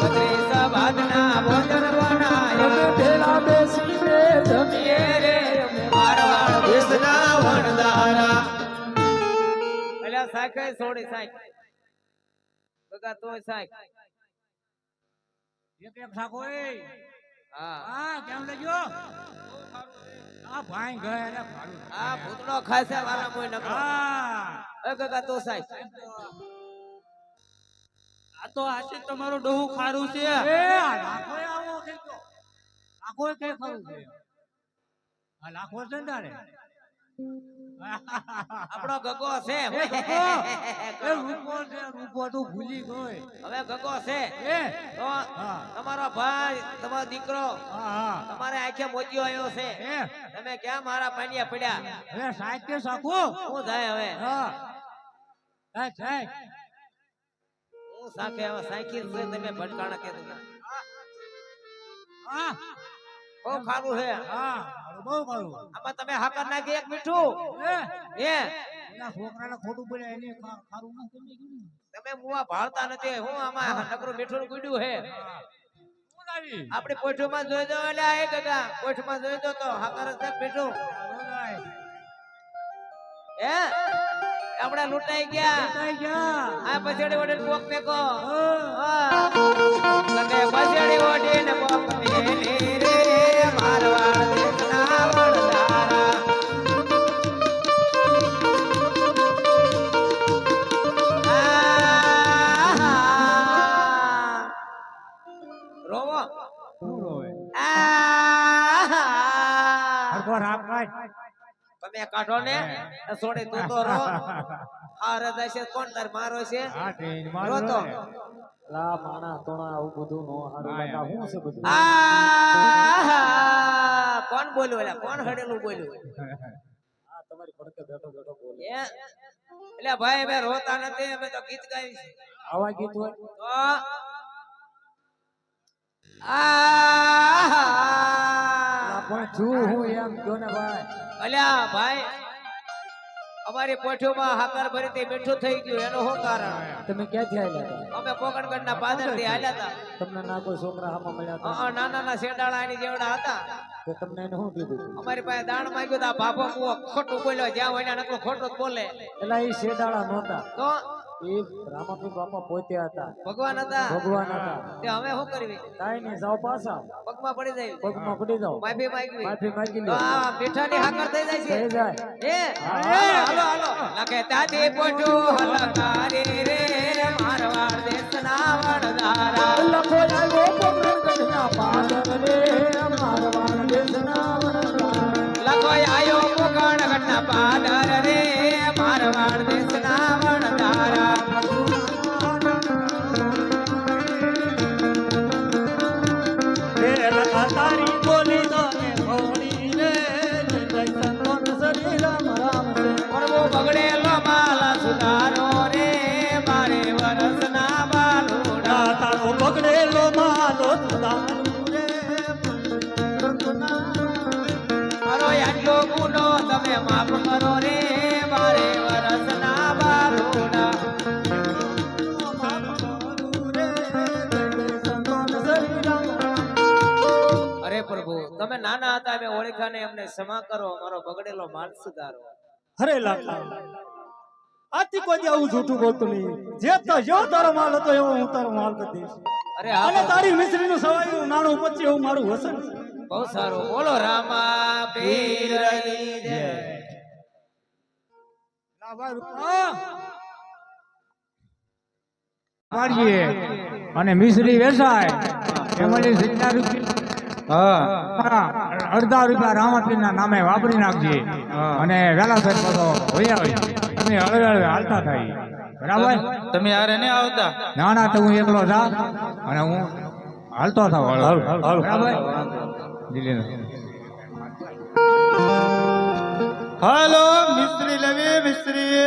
Speaker 3: બત્રીસ ભાતના ભોજન બનાયો.
Speaker 1: ભેળા બેસીને જમીએ
Speaker 3: એ રે મારવાડ
Speaker 2: દેશના વણધારા
Speaker 3: અલ્યા સાયકલ છોડી સાયકલ બગા તોય સાયકલ હા આ ભૂતનો ખાસે વાલા મોય નકરો એ ગગા તો સાયકલ
Speaker 5: આ તો આશિક તમારું ડોહું ખારું છે
Speaker 3: આપણો ગગો છે હવે ગગો છે તો તમારો ભાઈ તમારો દીકરો તમારે આંખે મોતિયો આવ્યો છે તમે ક્યાં મારા પાનિયા પડ્યા શું થાય હવે હું સાખે હવે સાયકલ છે તમે ભટકાણા કે બહુ ખારું છે આમાં તમે હાકર નાખી એક મીઠું હે તમે મુવા ભાળતા નથી હું આમાં નકરું મીઠું ગુડ્યું હે આપણે કોઠુમાં જોઈ દો એટલે આ ગગા કોઠુમાં જોઈ દો તો હાકર છે મીઠું હે આપણે લૂંટાઈ ગયા આ પછેડી ઓડીને પોક મેકો તમે પછેડી ઓડીને પોક મેલી રે મારવાડ દેશના વણધારા રોવો તમે કાઢો ને સોડી તું તો રો આ રજા છે કોણ તાર મારો છે રો તો
Speaker 1: લા માણા તોણા આવું બધું નો હારું લાગા હું છે બધું
Speaker 3: આહા! કોણ બોલ્યું એલા કોણ હડેલું બોલ્યું
Speaker 1: આ તમારી પડકે બેઠો બેઠો બોલે
Speaker 3: એ એટલે ભાઈ અમે રોતા નથી અમે તો ગીત ગાઈ છે
Speaker 1: આવા ગીત હોય
Speaker 3: તો આહા!
Speaker 1: આ પણ છું હું એમ કયો ને ભાઈ
Speaker 3: અલ્યા ભાઈ અમારી પોઠીઓમાં હાકર ભરી તે મીઠું થઈ ગયું એનું શું કારણ
Speaker 1: તમે ક્યાંથી આવેલા હતા?
Speaker 3: અમે પોકણગઢના પાદરથી હાલ્યા હતા
Speaker 1: તમને ના કોઈ છોકરા હામાં મળ્યા હતા
Speaker 3: નાના નાના શેડાળા એની જેવડા હતા
Speaker 1: તો તમને એને શું કીધું
Speaker 3: અમારી પાસે દાણ માંગ્યું તા ભાભો કુવો ખોટું બોલ્યો જ્યાં હોય ને નકલો ખોટું જ બોલે
Speaker 1: એલા એ શેડાળા નહોતા
Speaker 3: તો
Speaker 1: એ રામાપીર બાપા પોતે હતા
Speaker 3: ભગવાન હતા
Speaker 1: ભગવાન હતા
Speaker 3: તે અમે શું કરવી
Speaker 1: કાઈ નહીં જાઓ પાછા
Speaker 3: પગમાં પડી જાય
Speaker 1: પગમાં પડી જાઓ
Speaker 3: માફી માંગવી
Speaker 1: માફી માંગી
Speaker 3: તો
Speaker 1: લો
Speaker 3: આ મીઠાની હાકર થઈ જાય
Speaker 1: થઈ
Speaker 3: છે
Speaker 1: જાય
Speaker 3: હાલો હાલો લખે તાતી પોઠું હલકારી રે મારવાડ દેશના વણધારા
Speaker 1: લખો આવ્યો પોકરણગઢના પાદર રે મારવાડ દેશના વણધારા.
Speaker 3: લખો આયો પોકણગઢના પાદર રે મારવાડ દેશના વણધારા
Speaker 5: તારી બોલી તો ને ભોળી રે જય જય સંતોન શ્રી રામ રામ છે
Speaker 3: પરવો બગડેલો માલ સુધારો રે મારે વરસના બાલુડા
Speaker 5: તારો પકડેલો માલો દારૂ રે
Speaker 3: મારો આટલો ગુનો તમે માફ કરો રે મારે વરસના બાલુડા અરે પ્રભુ તમે નાના હતા અમે ઓળખાને અમને ક્ષમા કરો મારો બગડેલો માલ સુધારો
Speaker 5: અરે લાખા આથી કોઈ દી આવું જૂઠું બોલતું નહીં જે તો જેવો તારો માલ હતો એવો હું તારો માલ કરી દઈશ
Speaker 3: અરે
Speaker 5: અને
Speaker 3: હા
Speaker 5: તારી મિશ્રીનું સવાયું નાણું પછી એવું મારું વસન છે
Speaker 3: બહુ સારું બોલો રામા પીરની જય
Speaker 8: પાડીએ અને મિશ્રી વેચાય એમાંથી જેટલા રૂપિયા અડધા રૂપિયા રામાપીરના નામે વાપરી નાખજે અને વેલાસર પાછો હોયા હોય તમે હળવે હળવે હાલતા થાય બરાબર
Speaker 5: તમે યારે નહીં આવતા
Speaker 8: ના ના તો હું એકલો જા અને હું હાલતો થાવ બરાબર
Speaker 5: હાલો મિસ્ત્રી લેવી મિસ્ત્રી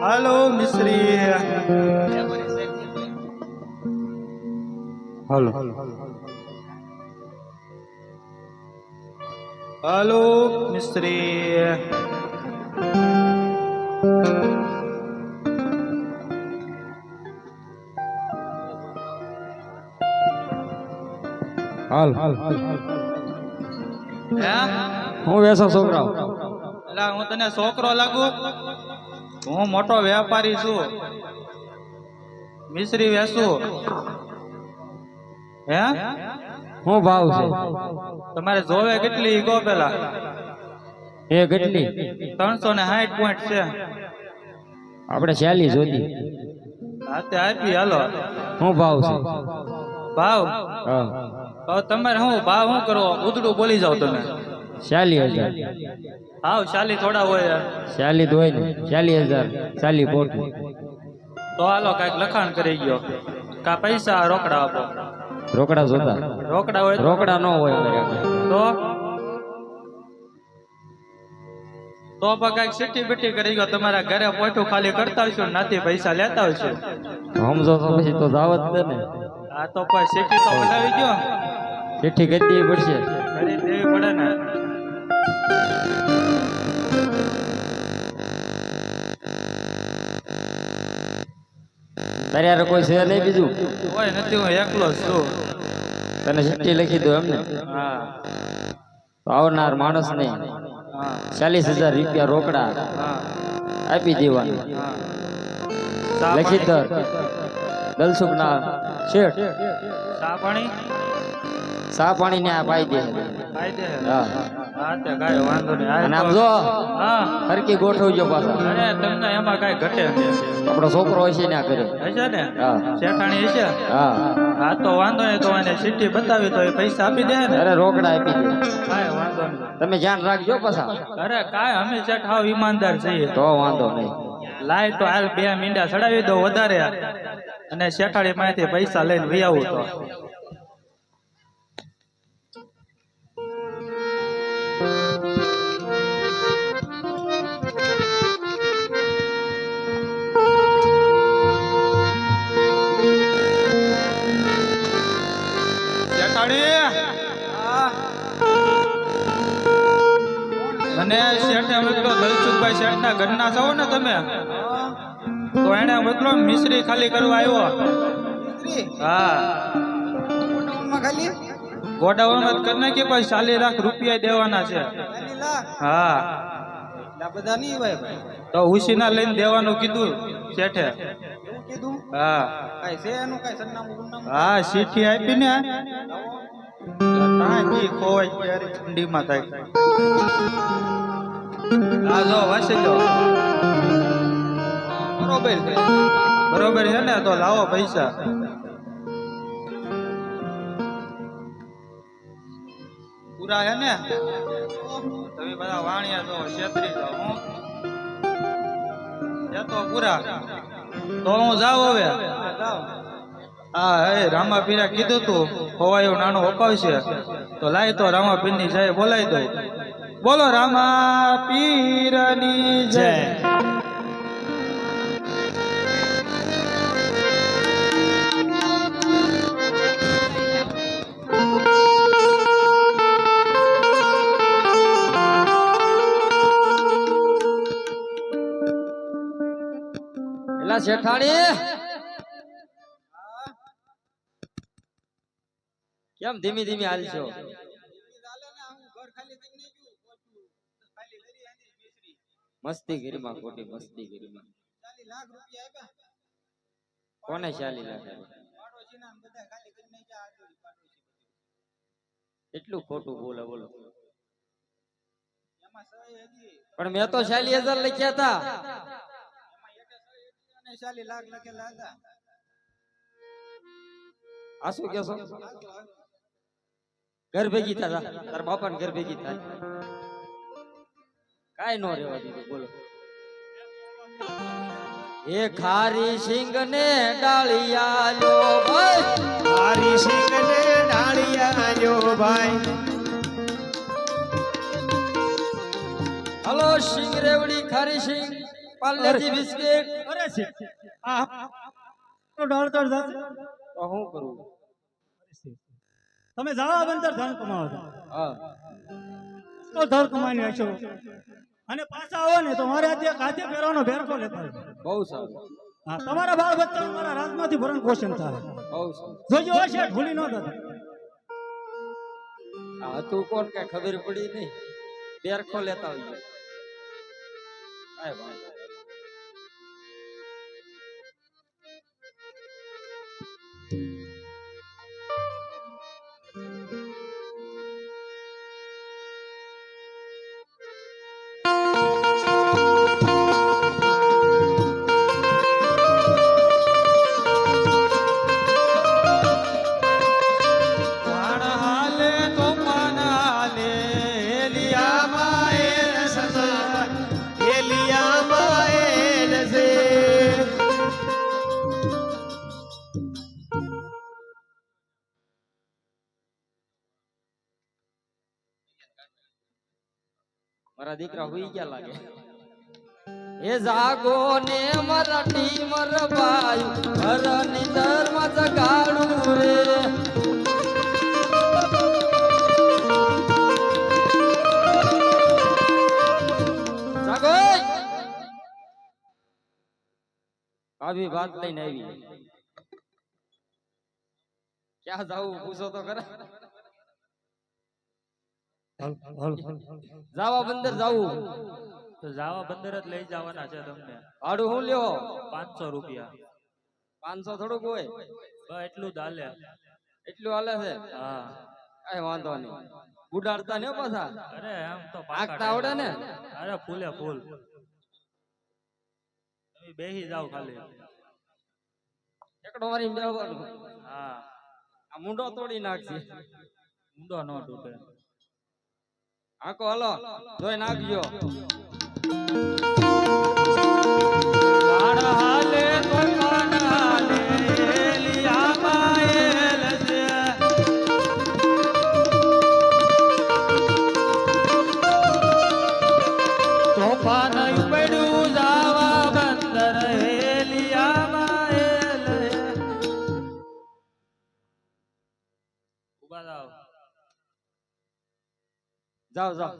Speaker 5: હાલો મિસ્ત્રી હાલો હાલો મિસ્ત્રી
Speaker 8: હાલ
Speaker 6: હું વેસો છોકરા એટલે હું તને છોકરો લાગુ હું મોટો વેપારી છું મિશ્રી વેસું હે
Speaker 1: શું ભાવ છે
Speaker 6: તમારે જોવે કેટલી ઈ કહો પેલા
Speaker 1: એ કેટલી
Speaker 6: 360 પોઈન્ટ છે
Speaker 1: આપણે 40 જોતી
Speaker 6: હા તે આપી હાલો
Speaker 1: શું ભાવ છે
Speaker 6: ભાવ
Speaker 1: હા
Speaker 6: હવે તમારે શું ભાવ શું કરવો ઉધડું બોલી જાવ તમે
Speaker 1: 40,000
Speaker 6: હાવ શાલી થોડા હોય યાર
Speaker 1: 40 તો હોય ને 40,000 40 પોટ
Speaker 6: તો હાલો કઈક લખાણ કરી ગયો કા પૈસા રોકડા આપો
Speaker 1: રોકડા જોતા
Speaker 6: રોકડા હોય તો-
Speaker 1: રોકડા ન હોય અમારે આગળ.
Speaker 6: તો પણ કઈક સિટી બીટી કરી ગયો તમારા ઘરે પોઠું ખાલી કરતા હશો નાથી પૈસા લેતા હશો
Speaker 1: સમજો તો પછી તો દાવત દે ને
Speaker 6: આ તો પછી સિટી તો બનાવી ગયો
Speaker 1: ચિઠ્ઠી કરી દેવી પડશે
Speaker 6: કરી દેવી પડે ને
Speaker 1: તારે યાર કોઈ છે નહીં બીજું
Speaker 6: કોઈ નથી હું એકલો જ છું
Speaker 1: તને ચિઠ્ઠી લખી દો એમને
Speaker 6: હા
Speaker 1: તો આવનાર માણસ ને
Speaker 6: હા
Speaker 1: 40,000 રૂપિયા રોકડા
Speaker 6: હા
Speaker 1: આપી દેવાનું
Speaker 6: હા ચા
Speaker 1: લખી
Speaker 6: પાણી-
Speaker 1: દર દલસુખ ના શેઠ
Speaker 6: ચા પાણી
Speaker 1: સા પાણી ને આ પાઈ દે
Speaker 6: ખાઈ દે
Speaker 1: હા
Speaker 6: હા તે કાંઈ વાંધો નહીં
Speaker 1: અને
Speaker 6: આ
Speaker 1: આમ
Speaker 6: તો-
Speaker 1: જો
Speaker 6: હા
Speaker 1: હરકી ગોઠવજો પાછા
Speaker 6: અરે તમને એમાં કાંઈ ઘટે નહીં
Speaker 1: આપણો છોકરો હશે ને આ કરે
Speaker 6: હશે ને
Speaker 1: હા
Speaker 6: શેઠાણી હશે
Speaker 1: હા
Speaker 5: હા તો વાંધો નહીં, તો એને ચિઠ્ઠી બતાવી તો એ પૈસા આપી દે ને.
Speaker 1: અરે રોકડા આપી દે.
Speaker 5: કાંઈ વાંધો નહીં.
Speaker 1: તમે ધ્યાન રાખજો પાછા.
Speaker 5: અરે કાંઈ અમે શેઠ હાવ ઈમાનદાર છીએ.
Speaker 1: તો વાંધો નહીં.
Speaker 5: લાય તો હાલ 2 મીંડા ચડાવી દો વધારે, અને શેઠાડી પાસેથી પૈસા લઈને વી આવું તો. અને શેઠે મોકલો દલસુખભાઈ શેઠના ઘરના છો ને તમે, તો એને મોકલો મિશ્રી ખાલી કરવા આવ્યો. હા ગોડાઉનમાં કરી નાખી, પછી 40 લાખ રૂપિયા દેવાના છે. હા તો ઉસીના લઈને દેવાનું કીધું શેઠે. હા હા ચીઠી આપી ને ખોવાય ત્યારે ઠંડીમાં થાય. હા જો વાંચી લો. બરોબર છે ને, તો લાવો પૈસા. પૂરા છે ને? તમે બધા વાણિયા છો, છેતરી જાઓ. હું તો પૂરા, તો હું જાઉં હવે. હા હે રામાપીરે કીધું તું ખોવાયું નાનું અપાવશે, તો લાય તો રામાપીરની જય બોલાવી દઉં. બોલો રામાપીરની જય.
Speaker 1: એલા શેઠાણી, કેમ ધીમી ધીમી હાલશો? મસ્તી ગીરીમાં, ખોટી મસ્તી ગીરીમાં. કોને 40 લાખ? એટલું ખોટું બોલે બોલો. પણ મેં તો 40,000 લખ્યા હતા.
Speaker 5: 40 લાખ લખેલા હતા.
Speaker 1: આ શું કેશો? ઘર ભેગી થાય, તાર બાપા ને ઘર ભેગી થાય, કાઈ નો રેવા દીધું. બોલો. એ ખારી સિંગ ને ડાળિયા લો ભાઈ,
Speaker 2: ખારી સિંગ ને ડાળિયા લો ભાઈ.
Speaker 1: હલો સિંગ રેવડી ખારી સિંગ પાર્લેજી બિસ્કિટ.
Speaker 8: અરે છે આ તો ડાળતર જાત
Speaker 1: તો હું કરું?
Speaker 8: તમે જાવા બંદર ધન કમાવો છો,
Speaker 1: હા
Speaker 8: તો ધન કમાઈને હશો, અને પાછા આવો ને તો મારે આજે કાચે પહેરવાનો ભેરકો લેતા આવજો.
Speaker 1: બહુ સારું.
Speaker 8: હા તમારા બાળ બચ્ચા મારા રાજમાંથી ભરણ પોષણ થાય.
Speaker 1: બહુ સારું.
Speaker 8: જોજો હશે ભૂલી ન થતા.
Speaker 1: આ તું કોણ કઈ ખબર પડી નહીં, બેરખો લેતા આવજો. કાંઈ વાંધો નહીં. મારા દીકરા હુઈ ગયા લાગે. એ જાગો ને મરાઠી મરબાયું ઘરની ધર્મ જગાડું રે. જાગો. ભાભી વાત લઈને આવી. ક્યાં જાવું પૂછો તો ખરા. જાવા બંદર જાવું
Speaker 5: તો જાવા બંદર જ લઈ જવાના છે તમને.
Speaker 1: ભાડું હું લ્યો?
Speaker 5: 500 રૂપિયા.
Speaker 1: 500 થોડુંક હોય?
Speaker 5: બસ એટલું જ હાલે.
Speaker 1: એટલું હાલે છે?
Speaker 5: હા
Speaker 1: કઈ વાંધો નહીં. ઉડાડતા ને પાછા?
Speaker 5: અરે એમ તો
Speaker 1: આગતા આવડે ને?
Speaker 5: અરે ફૂલે ફૂલ. તમે બેહી જાવ ખાલી.
Speaker 1: એકડો મારી બેહવાનું.
Speaker 5: હા
Speaker 6: આ મુંડો તોડી નાખશે.
Speaker 5: ઊંડો ન તૂટે.
Speaker 6: આકો હલો જોઈ નાખજો.
Speaker 5: વાડ હાલે તોફાન હાલે એલિયામાં એલ છે. તોફાન પડ્યું જાવા બંદર એલિયામાં એલ છે. ઉભા થાવ.
Speaker 6: જાઓ જાઓ.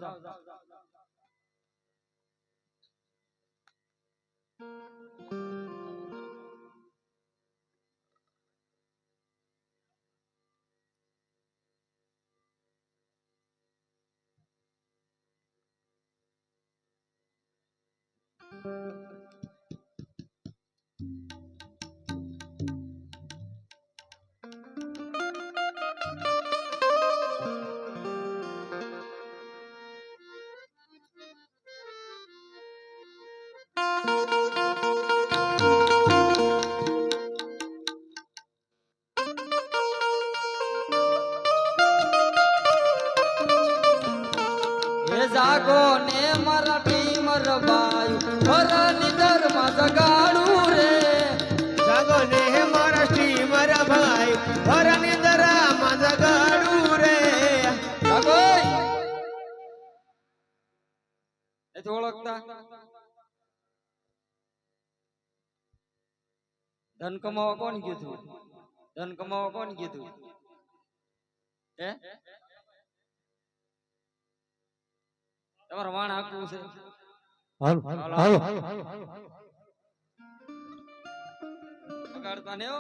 Speaker 6: હે જાગો ને મારા ટીમર બાયુ ઘરની દરમાં જગાડું રે.
Speaker 2: જાગો ને મારા સ્ટીમર ભાઈ ભરની દરામાં જગાડું રે.
Speaker 6: જાગો નથી ઓળખતા? ધન કમાવા કોણ કીધું? ધન કમાવા કોણ કીધું? હે તમારે વાણ આપવું છે? બગાડતા ને હો.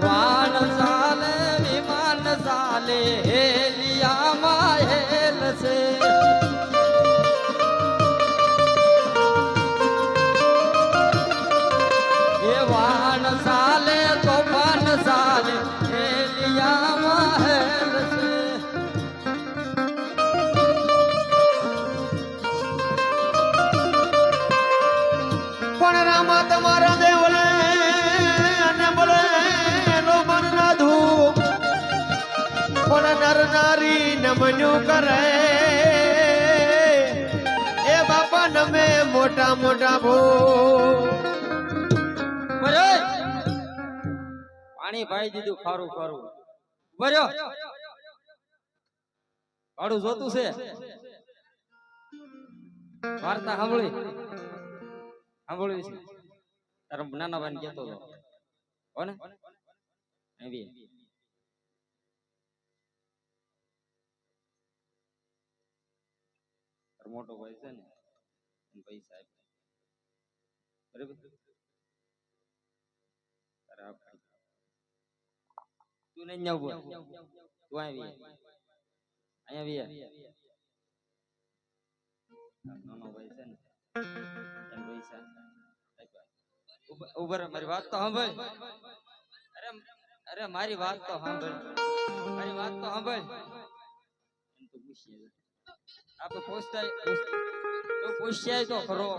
Speaker 6: વાણ ચાલે વિમાન ચાલે હેલિયામાં હેલ છે. એ વાણ ચાલે તોફાન ચાલે હેલિયામાં હેલ છે.
Speaker 2: પણ રામા તમારા દેવલે અને બોલે નો મન ના ધૂપ પણ નર નારી નમન્યું કરે. એ બાપા નમે મોટા મોટા ભૂ.
Speaker 6: બરે પાણી ભાઈ દીધું ખારું ખારું. બર્યો ભાડું જોતું છે? વાર્તા સાંભળી સાંભળવી છે? તારા નાના ભાઈ કેતો હતો હો ને? એવી તારો મોટો ભાઈ છે ને એને પૈસા આપ્યા બરાબર. તારે આપી તું નહીં જાવ તું આવી અહીંયા નાનો ભાઈ છે ને એને પૈસા આપ્યા. ઉભર મારી વાત તો સાંભળ. અરે મારી વાત તો સાંભળ. મારી વાત તો સાંભળ. એમ તો પૂછીએ આપણે પૂછતા તો પૂછ્યાય તો ખરો.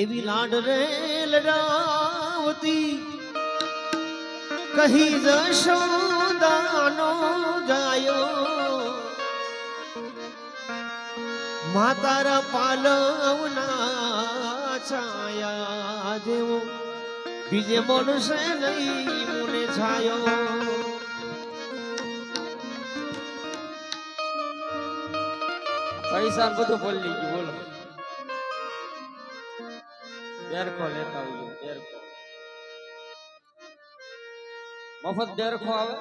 Speaker 2: એવી લાડ રે લડાવતી કહી જશોદાનો જાયો. માતારા પાલવના છાયા જેવો બીજે મળશે નહીં મુને છાયો.
Speaker 6: પૈસા બધું બોલી ગયું. બોલો બેરખો લેતા આવજો. બેરખો મફત બેરખો આવે.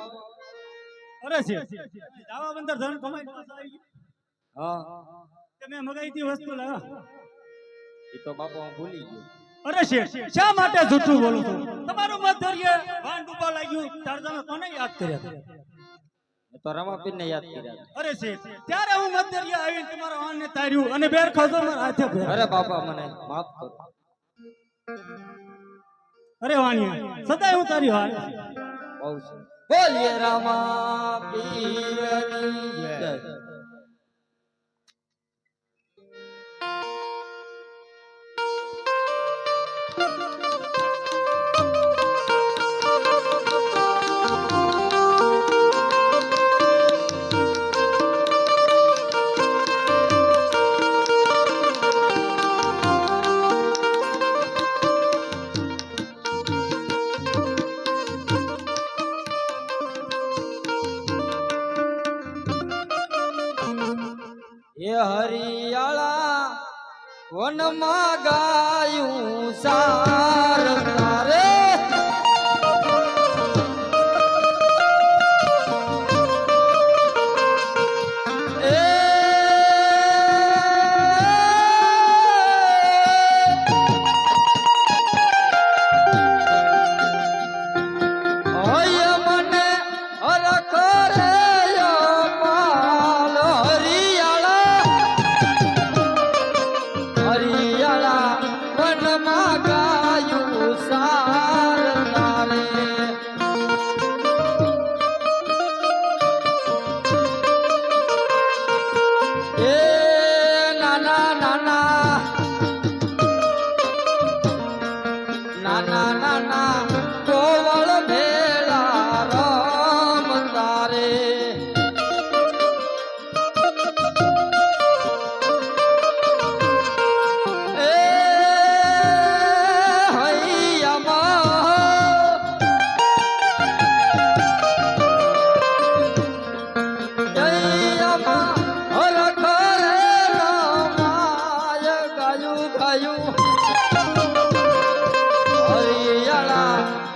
Speaker 8: અરે છે દાવા બંદર ધન કમાઈ પાછા આવી ગયું.
Speaker 6: હા
Speaker 8: તમે મગાઈ હતી વસ્તુ લાવા.
Speaker 6: એ તો બાપા હું ભૂલી ગયો.
Speaker 8: અરે શેઠ શા માટે જૂઠું બોલું છું? તમારું મત ધરીએ વાન ડૂબા લાગ્યું ત્યારે તમે કોને યાદ કર્યા?
Speaker 6: તો રમાપીર ને યાદ કર્યા.
Speaker 9: અરે શેઠ ત્યારે હું મધ્યરિયા આવીને તમારા વાનને તાર્યું અને બેર ખાધો મારા હાથે ભેર.
Speaker 6: અરે બાપા મને માફ કરો.
Speaker 9: અરે વાણિયા સદાય હું તારી હારે છું.
Speaker 6: બહુ છે. બોલીએ રામાપીરની જય. એ હરિયાળા વનમાં ગાયું સાર તારે એ હોય મને હરખ રે પાલ હરિયાળા વનમાં ગાયું સાર તારે એ નાના નાના નાના નાના કોવળ ભેળા રમ તારે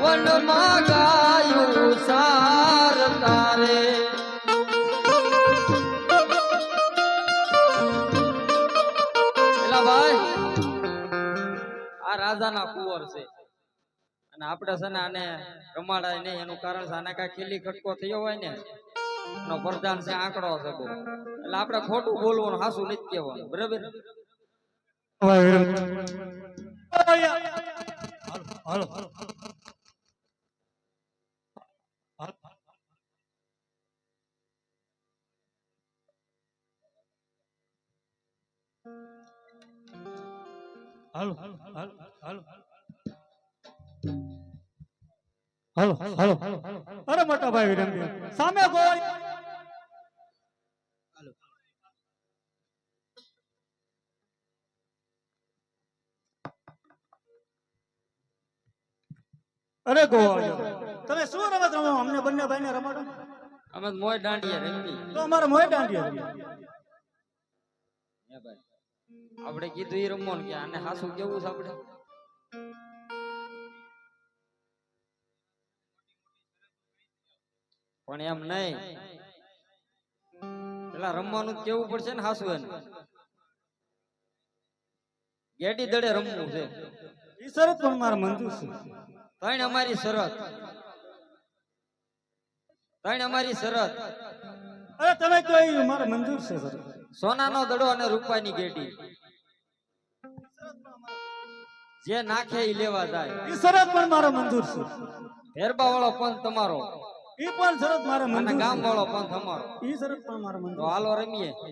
Speaker 6: વનમાં ગાયું સાર તારે એલા ભાઈ આ રાજાના કુંવર છે અને આપણે છે ને આને રમાડાય નહીં એનું કારણ છે આને કાંઈ ખીલી ખટકો થયો હોય ને એનો પ્રધાન છે આંકડો છે બહુ એટલે આપણે ખોટું બોલવાનું હાસું નથી કહેવાનું બરાબર
Speaker 9: હાલો હાલો હાલો હાલો હાલો અરે મોટા ભાઈ વિરમદેવ સામે ગોળ અરે ગોળ તમે શું રમત રમો અમને બંને ભાઈને રમાડો
Speaker 6: અમે મોય દાંડિયા રમી
Speaker 9: તો અમારે મોય દાંડિયા રમીએ.
Speaker 6: હે ભાઈ આપણે કીધું એ રમવાનું કે આને હાસું કેવું છે આપણે પણ એમ નહીં પેલા રમવાનું કેવું પડશે ને હાસું એને ગેડી દડે રમવું છે
Speaker 9: ઈ શરત પણ મારા મંજૂર છે.
Speaker 6: ત્રણ અમારી શરત
Speaker 9: અરે તમે કહો ઈ મારે મંજૂર છે સર.
Speaker 6: સોનાનો દડો અને રૂપાની ગેડી જે નાખે ઈ લેવા જાય
Speaker 9: ઈ શરત પણ મારો મંજૂર છે.
Speaker 6: હેરબા વાળો પંથ તમારો
Speaker 9: ઈ પણ શરત મારે
Speaker 6: અને
Speaker 9: મંજૂર
Speaker 6: ગામ
Speaker 9: છે.
Speaker 6: વાળો પંથ અમારો
Speaker 9: ઈ શરત પણ મારે
Speaker 6: તો
Speaker 9: મંજૂર
Speaker 6: હાલો રમીએ
Speaker 9: છે.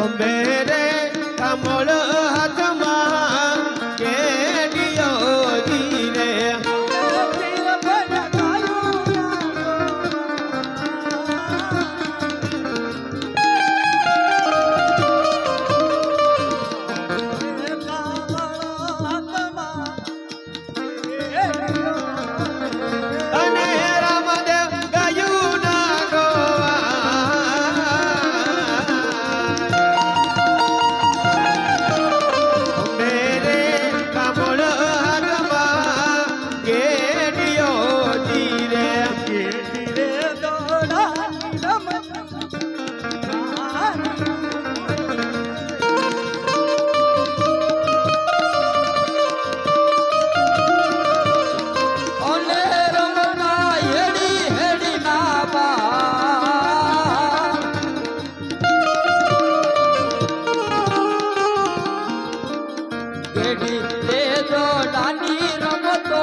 Speaker 2: અંબે રે કમળ હાથમાં કેડિયો ધીરે અને રામદેવ ગાયું ના ગોવા મેરે કમળ હાથમાં કેડિયો ધીરે
Speaker 6: અને રમના હેડી હેડી ના બા ગેડી રે જો નાની રમતો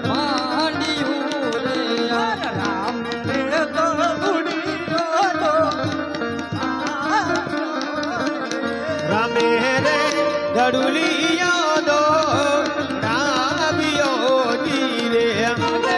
Speaker 6: માંડ્યું રે રામ રે તો
Speaker 2: રામે રે ગડુલિયો દો રામિયો ધીરે અને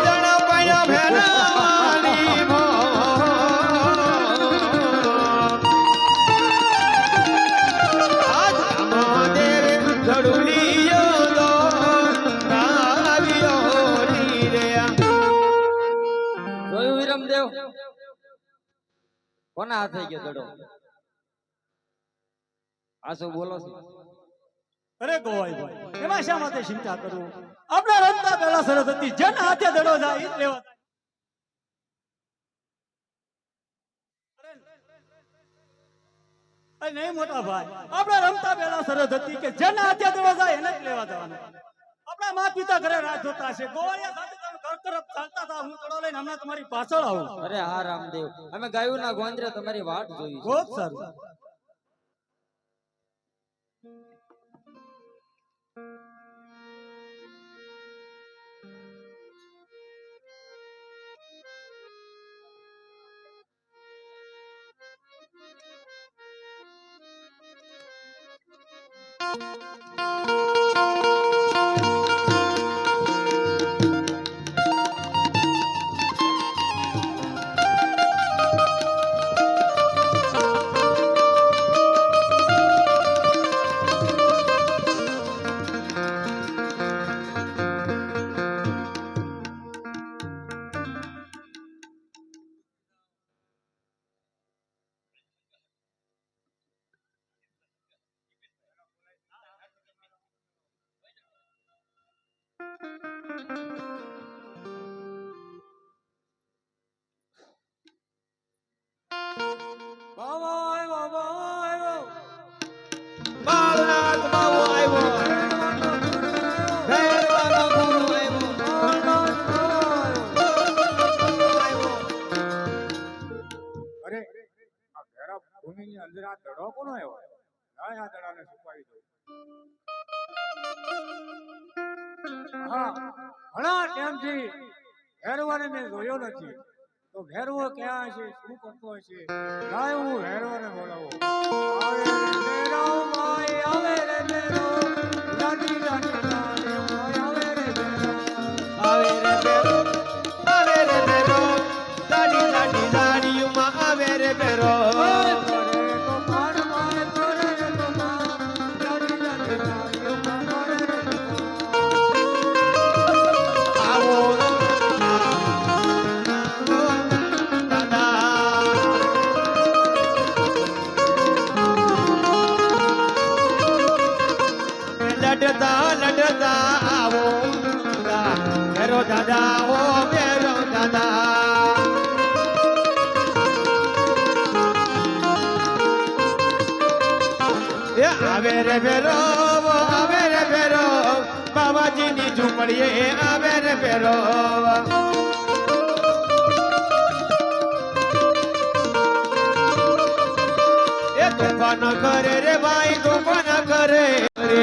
Speaker 2: દણપયો ભેરવાની ભો રામદેવ ગડુલિયો દો રામિયો ધીરે
Speaker 6: જોયું વિરમદેવ કોના હાથે ગયો દડો આ શું બોલો છો
Speaker 9: અરે ગોવાઈ ભાઈ એમાં શા માટે ચિંતા કરું આપણા રમતા પહેલા શરત હતી જેના હાથે દડો જાય ઈ જ લેવા અરે નહીં મોટા ભાઈ આપણા રમતા પહેલા શરત હતી કે જેના હાથે દડો જાય એને જ લેવા જવાનો આપણા માતા પિતા ઘરે રાહ જોતા છે ગોવાળિયા સાથે તમે ઘર તરફ ચાલતા હતા હું દડો લઈને હમણાં તમારી પાછળ આવું
Speaker 6: અરે હા રામદેવ અમે ગાયું ના ગોંદરે તમારી વાટ જોઈ છે.
Speaker 9: બહુ જ સારું
Speaker 2: બાળનાથ બાવો આવ્યો ભેરવાનો ગુરુ
Speaker 8: અરે આ ઘેરા ભૂમિની અંદર આ દડો કોનો આવ્યો લાય આ દડાને છુપાવી દો હા ઘણા ટાઈમથી ભેરવાને મેં જોયો નથી તો ભેરવો ક્યાં છે શું કરતો હશે લાય હું ભેરવાને બોલાવું આવે રે ભેરવ માય આવે રે ભેરવ લાડી લાડી લાડી માય આવે રે ભેરવ
Speaker 2: આવે રે બેરો આવે રે બેરો દાડી દાડી દાડીમાં આવે રે બેરો
Speaker 8: કરે તો પાર માય કરે તો પાર લાડી લાડી લાડી માય કરે રે
Speaker 2: આવો દાદા લડતા લડતા આવો બેરો દાદા ઓ બેરો દાદા એ આવે રે બેરો આવે રે બેરો બાબાજીની ઝૂંપડીએ આવે રે બેરો એ કોણ કરે રે ભાઈ તો કોણ કરે રે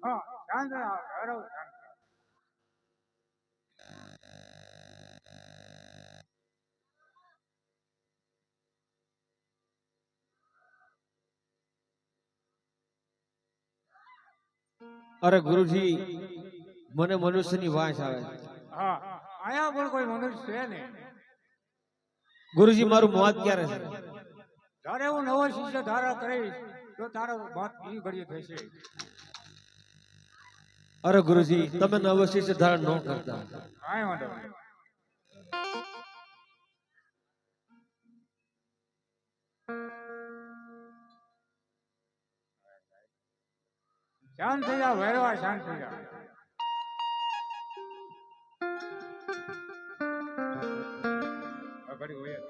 Speaker 8: હા શાંત રહો, ભૈરવ શાંત.
Speaker 2: અરે ગુરુજી મને મનુષ્યની વાસ આવે છે.
Speaker 8: હા આયા પણ કોઈ મનુષ્ય છે નહીં.
Speaker 2: ગુરુજી મારું મોત ક્યારે છે?
Speaker 8: જ્યારે હું નવો શિષ્ય ધારા કરીશ તો તારો મોત ઈ ઘડીએ થશે.
Speaker 2: અરે ગુરુજી તમે નવો શિષ્ય ધારણ ન કરતા.
Speaker 8: કાંઈ વાંધો નહીં. શાંત થઈ જા ભૈરવા, શાંત થઈ જા. ઘડી હોય જ.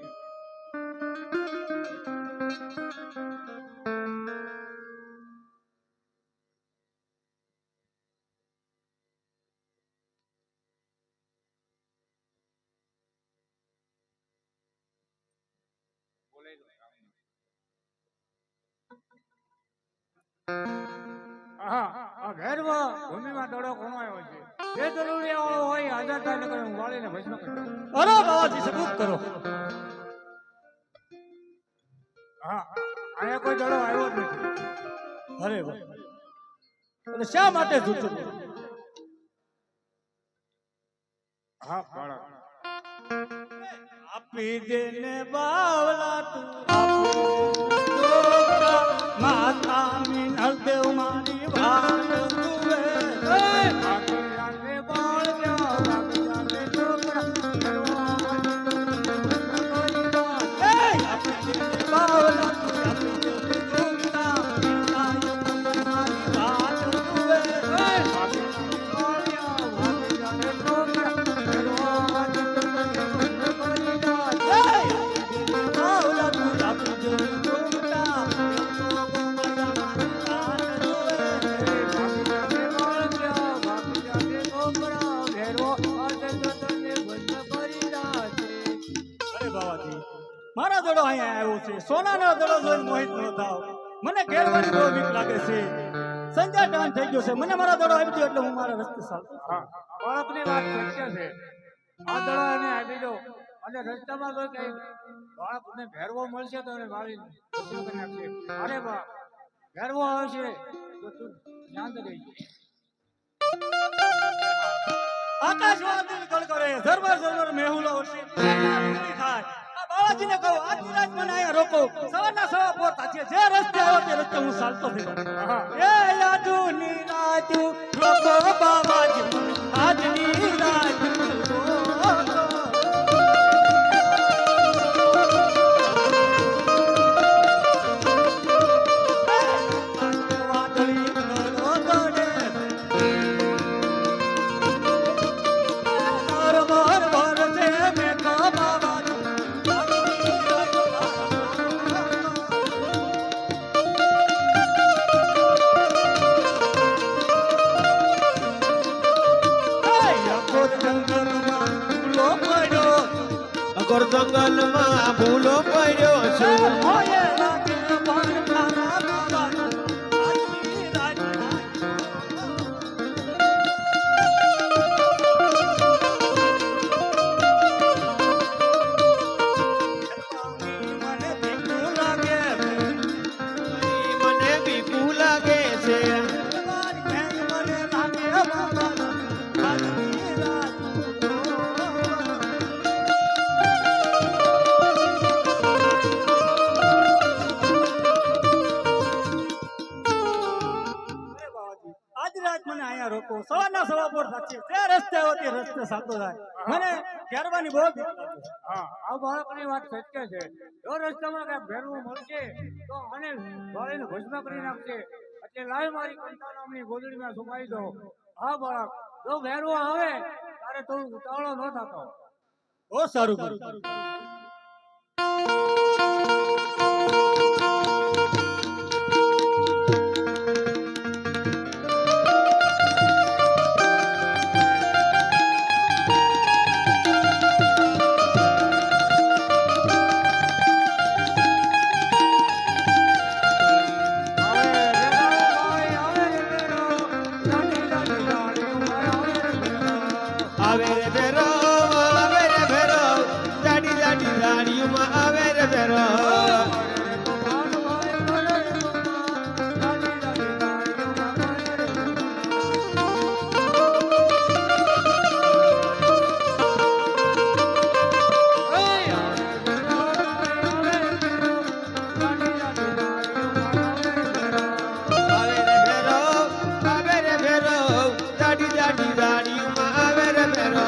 Speaker 8: ભેરવા ભૂમિમાં દડો કોનો આવ્યો છે? જે જરૂરી હોય હાજર થાય નકર હું વાળીને ભસ્મ કરી દઉં.
Speaker 9: અરે બાવાજી સબૂત કરો.
Speaker 8: હા અહીંયા કોઈ દડો આવ્યો જ નથી.
Speaker 9: અરે વાહ. અને શા માટે જૂઠું બોલો?
Speaker 8: હા બાળક
Speaker 9: આપી દેને બાવલા તું આપો માતા મિનલ દેવ મારી ભાન તુવે
Speaker 8: બાકી જાને બાળ જાઓ, બાકી જાને છોકરા
Speaker 9: આપી દેને બાવલા તું આપી દેને ઝુમતા માતા મારી ભાન તુવે
Speaker 8: બાકી જાને બાળ જાઓ, બાકી જાને છોકરા
Speaker 9: બાવલા તું આપી દેને ઝુમતા મારા દડો અહીંયા આવ્યો છે. સોનાનો દડો જોઈને મોહિત ન થાવ. મને ઘેરવાની બહુ બીક લાગે છે. સંધ્યા ટાઈમ થઈ ગયો છે. મને મારા દડો આપી દો એટલે હું મારા રસ્તે ચાલતો.
Speaker 8: હા બાળકની વાત સત્ય છે. આ દડો એને આપી દો અને રસ્તામાં જો કઈ બાળકને ભેરવો મળશે તો એને વાળીને ભસ્મ કરી નાખશે. અરે બા ભેરવો આવશે તો તું શાંત રહી.
Speaker 9: આકાશ વાદળ કળકળે ઝરમર ઝરમર મેહુલો વર્ષે થાય. આ બાવાજીને કહો આજ રાત મને અહીંયા રોકો. સવારના 4:15 થયા. જે રસ્તે આવ્યો તે રસ્તે હું ચાલતો થયો. એ આજની રાત રોકો બાવાજી આજની રાત રોકો. વાદળી કળો દડે ઝરમર વર્ષે મેઘ બાવાજી આજની રાત
Speaker 2: ડુંગર જંગલમાં ભૂલો પડ્યો છું
Speaker 9: મોયે લાગે પણ તારા બાબાનું આજની રાત મને ભીખું લાગે
Speaker 2: મને બીકું લાગે છે
Speaker 9: મારી ખેંચ મને લાગે બાબાનું આજની રાત અરે બાબાજી, આજ રાત મને અહીંયા રોકો સવારના સવા પોર સાચી જે રસ્તે આવો તે રસ્તે સાચો જાય મને ઘેરવાની બહુ બીક લાગે છે.
Speaker 8: હા આ બાળકની વાત સત્ય છે જો રસ્તામાં કઈ ભેરવું મળશે તો આને વાળીને ભસ્મ કરી નાખશે એટલે લાય મારી કંટા નામની ગોદડીમાં સુમાઈ દો હા બાળક જો ભેરવો આવે ત્યારે થોડું ઉતાવળો ન થતો
Speaker 9: બહુ સારું કર્યું.
Speaker 2: આવે રે ભેરો દાડી દાડી દાડીઓમાં આવે રે ભેરો આવે રે ભેરો દાડી દાડી દાડીઓમાં આવે રે ભેરો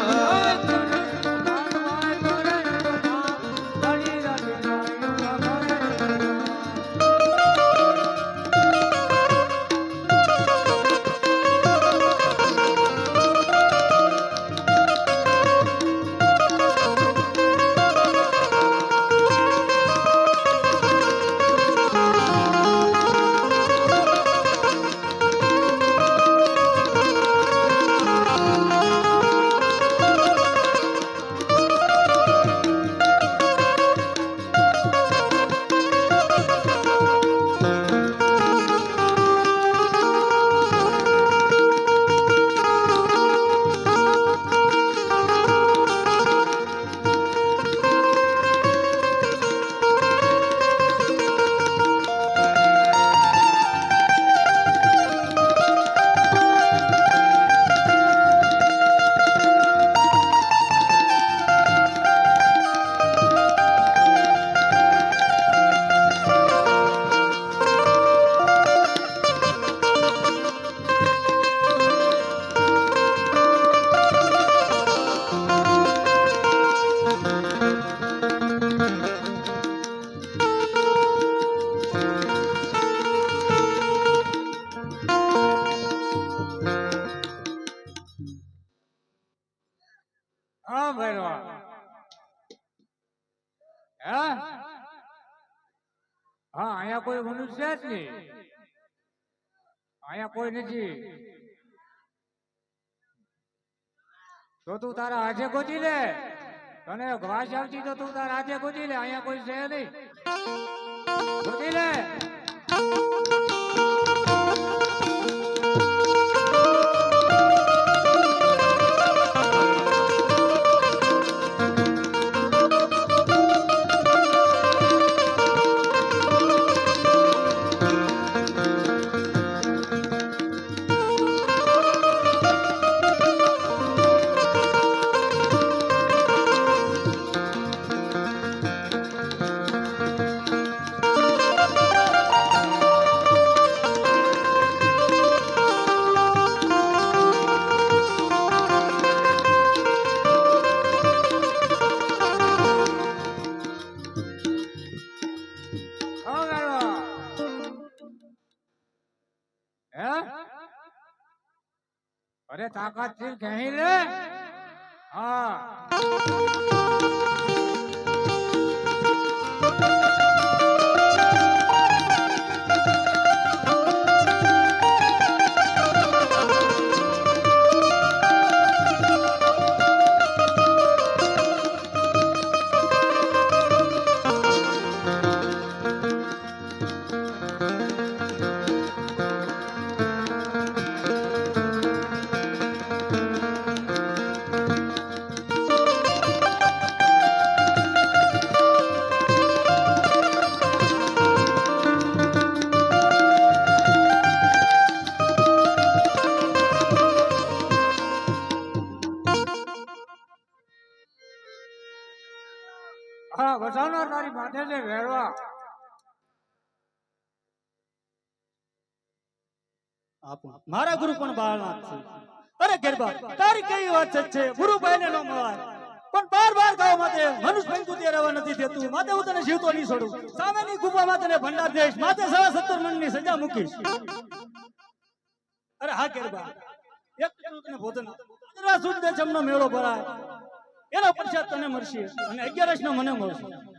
Speaker 8: હા ભેરવા હા હા અહીંયા કોઈ મનુષ્ય જ નહીં અહીંયા કોઈ નથી તો તું તારા હાથે ગોતી લે તને વાસ આવતી તો તું તારા હાથે ગોતી લે અહીંયા કોઈ છે નહીં ગોતી લે અરે તાકાત થી કહી લે હા
Speaker 9: આપું મારા ગુરુ પણ બાળનાથ છે અરે ગરબા તારી કઈ વાત છે ગુરુભાઈને ન મળાય પણ બાર ગાવ માટે મનુષ્ય પંકુ તે રહેવા નથી દેતું માતે હું તને જીવતો નહીં છોડું સામેની ગુફામાં તને ભંડાર દઈશ માતે 17.5 મણની સજા મૂકીશ અરે હા ગરબા એક તને ભોજન શુદ્ધ જમનો મેળો ભરાય એનો પ્રસાદ તને મળશે અને 11 નો મને મળશે